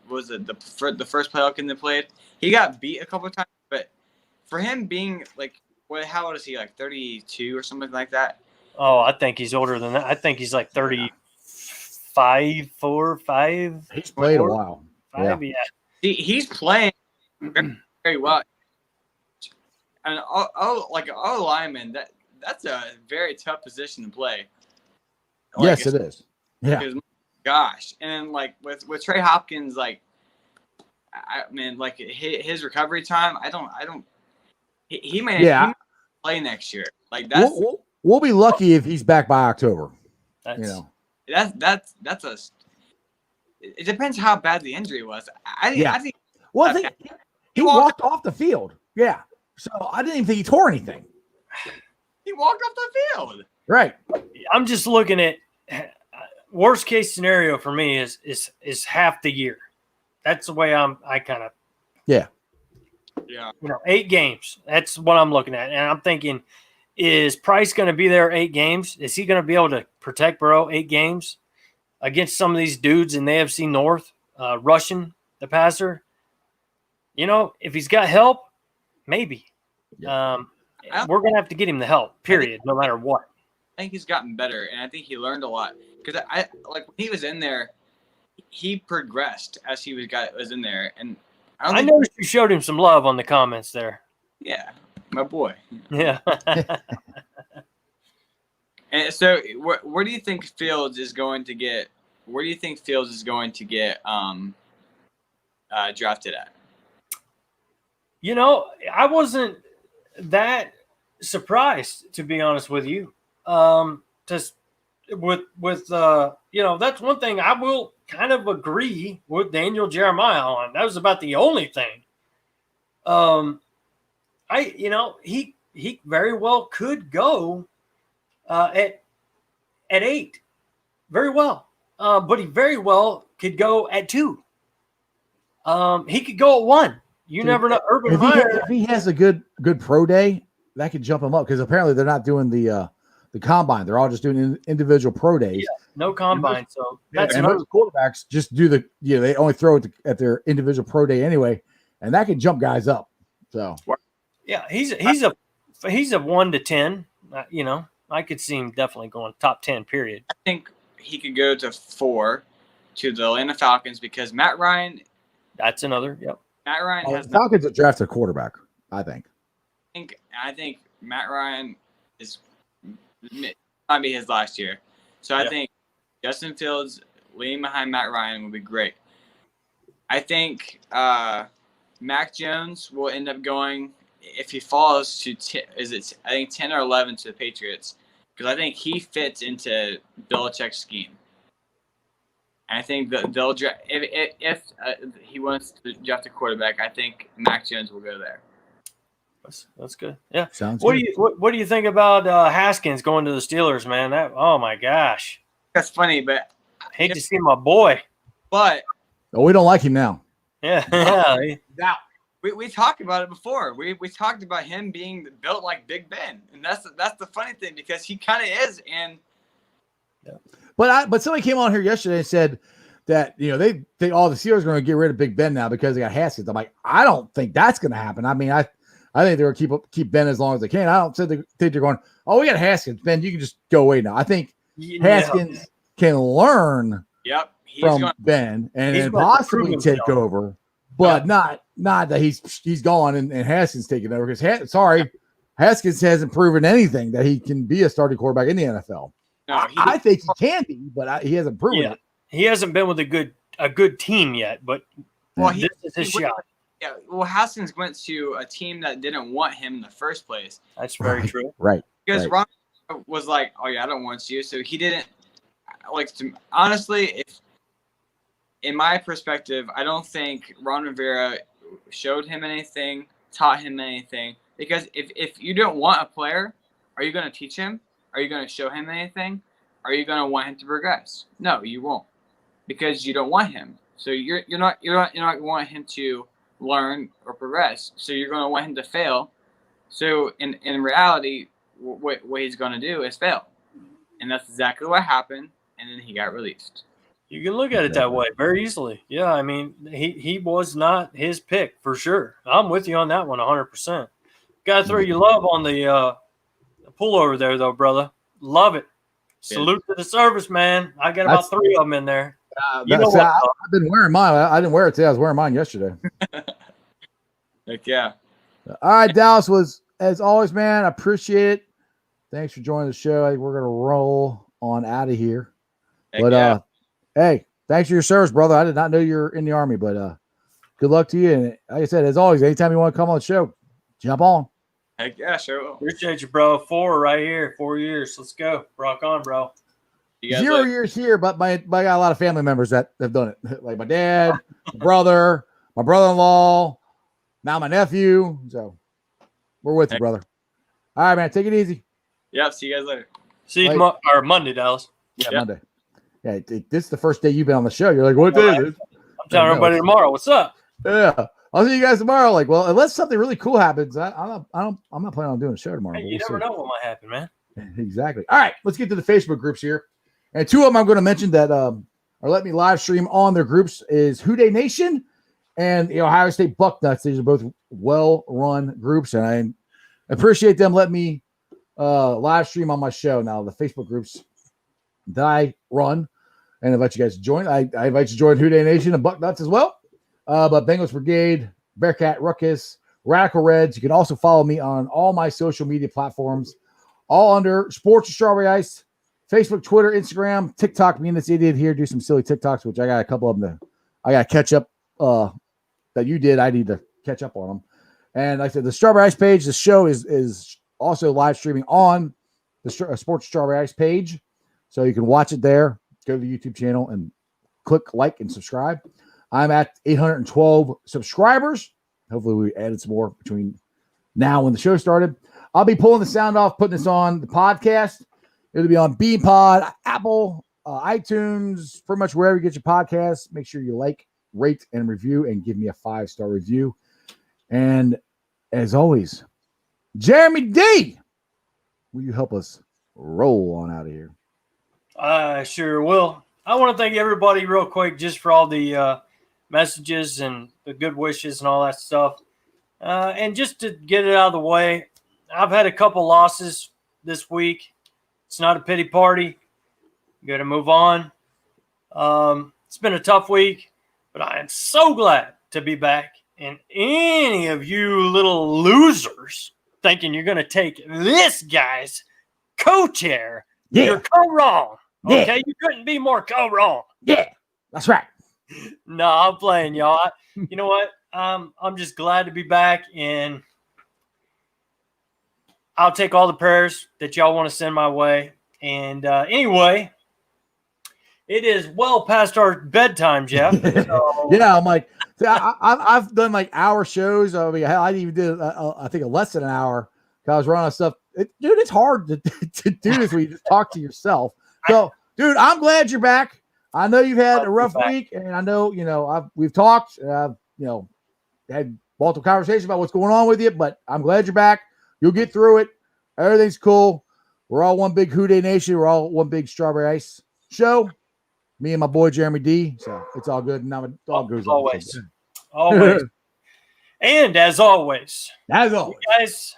was it the first playoff game they played, he got beat a couple of times, but for him being how old is he, 32 or something like that? Oh, I think he's older than that. I think he's 35, 4, 5. He's played a while. 5, yeah. He's playing very, very well. And like an O lineman, that's a very tough position to play. Yes, it is. Yeah. Because, gosh, and with Trey Hopkins, his recovery time, he may play next year. We'll be lucky if he's back by October. It depends how bad the injury was. I think he walked off the field. Yeah. So I didn't even think he tore anything. He walked off the field. Right. I'm just looking at worst case scenario for me is half the year. That's the way I kind of. Yeah. Yeah. 8 games. That's what I'm looking at. And I'm thinking, is Price going to be there 8 games? Is he going to be able to protect Burrow 8 games? against some of these dudes in the AFC North, rushing the passer. You know, if he's got help, maybe. Yeah. We're going to have to get him the help, period, no matter what. I think he's gotten better, and I think he learned a lot. Because I like when he was in there, he progressed as he was in there. And I noticed you showed him some love on the comments there. Yeah, my boy. Yeah. And so, where do you think Fields is going to get? Where do you think Fields is going to get drafted at? You know, I wasn't that surprised, to be honest with you. Just with you know, that's one thing I will kind of agree with Daniel Jeremiah on. That was about the only thing. You know, he very well could go at 8, very well. But he very well could go at 2. He could go at 1. You never know. Urban Meyer. If he has a good pro day, that could jump him up because apparently they're not doing the combine. They're all just doing individual pro days. Yeah, no combine. So that's and those quarterbacks just do they only throw it at their individual pro day anyway, and that can jump guys up. So yeah, he's a 1 to 10. You know, I could see him definitely going top 10. Period. I think he could go to 4 to the Atlanta Falcons because Matt Ryan. That's another. Yep. Matt Ryan has. The Falcons have drafted a quarterback. I think Matt Ryan might be his last year. So I think Justin Fields leading behind Matt Ryan would be great. I think Mac Jones will end up going if he falls to I think 10 or 11 to the Patriots because I think he fits into Belichick's scheme. And I think that they'll draft if he wants to draft a quarterback. I think Mac Jones will go there. That's good. Yeah. Sounds what good. do you what do you think about Haskins going to the Steelers, man? That oh my gosh. That's funny, but hate to see my boy. But we don't like him now. Yeah. Now we talked about it before. We talked about him being built like Big Ben, and that's the funny thing because he kind of is. And but somebody came on here yesterday and said that they all the Steelers are going to get rid of Big Ben now because they got Haskins. I'm like, I don't think that's going to happen. I mean, I think they're going to keep Ben as long as they can. I don't think they're going, oh, we got Haskins. Ben, you can just go away now. I think Haskins can learn from Ben and then possibly take over, but not that he's gone and Haskins taking over because Haskins hasn't proven anything that he can be a starting quarterback in the NFL. No, I think he can be, but he hasn't proven it. He hasn't been with a good team yet, but this is his shot. Yeah, well, Haskins went to a team that didn't want him in the first place. That's very true. Right. Because Ron was like, oh, yeah, I don't want you. So he didn't honestly, if in my perspective, I don't think Ron Rivera showed him anything, taught him anything. Because if you don't want a player, are you going to teach him? Are you going to show him anything? Are you going to want him to progress? No, you won't, because you don't want him. So you're not want him to learn or progress. So you're going to want him to fail. So in reality, what he's going to do is fail, and that's exactly what happened. And then he got released. You can look at it that way very easily. Yeah, I mean, he was not his pick for sure. I'm with you on that one 100%. Got to throw you love on the pullover there, though, brother. Love it. Salute to the service, man. I got about 3 of them in there. I've been wearing mine. I didn't wear it today. I was wearing mine yesterday. Heck yeah. All right, Dallas, was as always, man. I appreciate it. Thanks for joining the show. I think we're gonna roll on out of here. But hey, thanks for your service, brother. I did not know you're in the Army, but good luck to you. And like I said, as always, anytime you want to come on the show, jump on. Heck yeah, sure. Appreciate you, bro. 4 right here. 4 years. Let's go. Rock on, bro. 0 years here, but I got a lot of family members that have done it. Like my dad, my brother, my brother-in-law, now my nephew. So we're with you, brother. All right, man. Take it easy. Yep. See you guys later. See you Monday, Dallas. Yeah, Monday. Yeah, this is the first day you've been on the show. You're like, what day is it? I'm telling everybody tomorrow. What's up? Yeah. I'll see you guys tomorrow. Like, well, unless something really cool happens, I'm not planning on doing a show tomorrow. Hey, you never know what might happen, man. Exactly. All right, let's get to the Facebook groups here. And 2 of them I'm going to mention that or let me live stream on their groups is Houday Nation and the Ohio State Bucknuts. These are both well-run groups, and I appreciate them letting me live stream on my show. Now, the Facebook groups that I run and invite you guys to join. I invite you to join Houday Nation and Bucknuts as well. But Bengals Brigade, Bearcat Ruckus, Radical Reds. You can also follow me on all my social media platforms, all under Sports with Strawberry Ice, Facebook, Twitter, Instagram, TikTok. Me and this idiot here do some silly TikToks, which I got a couple of them I got to catch up that you did. I need to catch up on them. And like I said, the Strawberry Ice page, the show is also live streaming on the Sports Strawberry Ice page. So you can watch it there. Go to the YouTube channel and click like and subscribe. I'm at 812 subscribers. Hopefully we added some more between now and the show started. I'll be pulling the sound off, putting this on the podcast. It'll be on BeanPod, Apple, iTunes, pretty much wherever you get your podcasts. Make sure you like, rate, and review, and give me a 5-star review. And as always, Jeremy D, will you help us roll on out of here? I sure will. I want to thank everybody real quick just for all the messages and the good wishes and all that stuff. And just to get it out of the way, I've had a couple losses this week. It's not a pity party. You got to move on. It's been a tough week, but I am so glad to be back. And any of you little losers thinking you're going to take this guy's co-chair, you're co-wrong. Yeah. Okay, you couldn't be more co-wrong. Yeah, that's right. No, I'm playing, y'all. You know what? I'm just glad to be back, and I'll take all the prayers that y'all want to send my way. And anyway, it is well past our bedtime, Jeff. So. Yeah, I'm like, see, I've done like hour shows. I mean, I even did, I think, a less than an hour. I was running stuff. Dude, it's hard to do this when you just talk to yourself. So, dude, I'm glad you're back. I know you've had a rough week, and I know, we've talked, and I've, had multiple conversations about what's going on with you, but I'm glad you're back. You'll get through it. Everything's cool. We're all one big Houday Nation. We're all one big Strawberry Ice show. Me and my boy Jeremy D. So it's all good. Now it all goes always. Always. And as always, guys,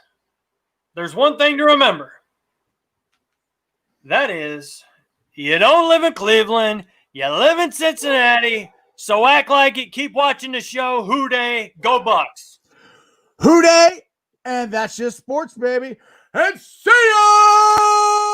there's one thing to remember. That is, you don't live in Cleveland. You live in Cincinnati. So act like it. Keep watching the show. Houday. Go Bucks. Houday. And that's just sports, baby. And see ya!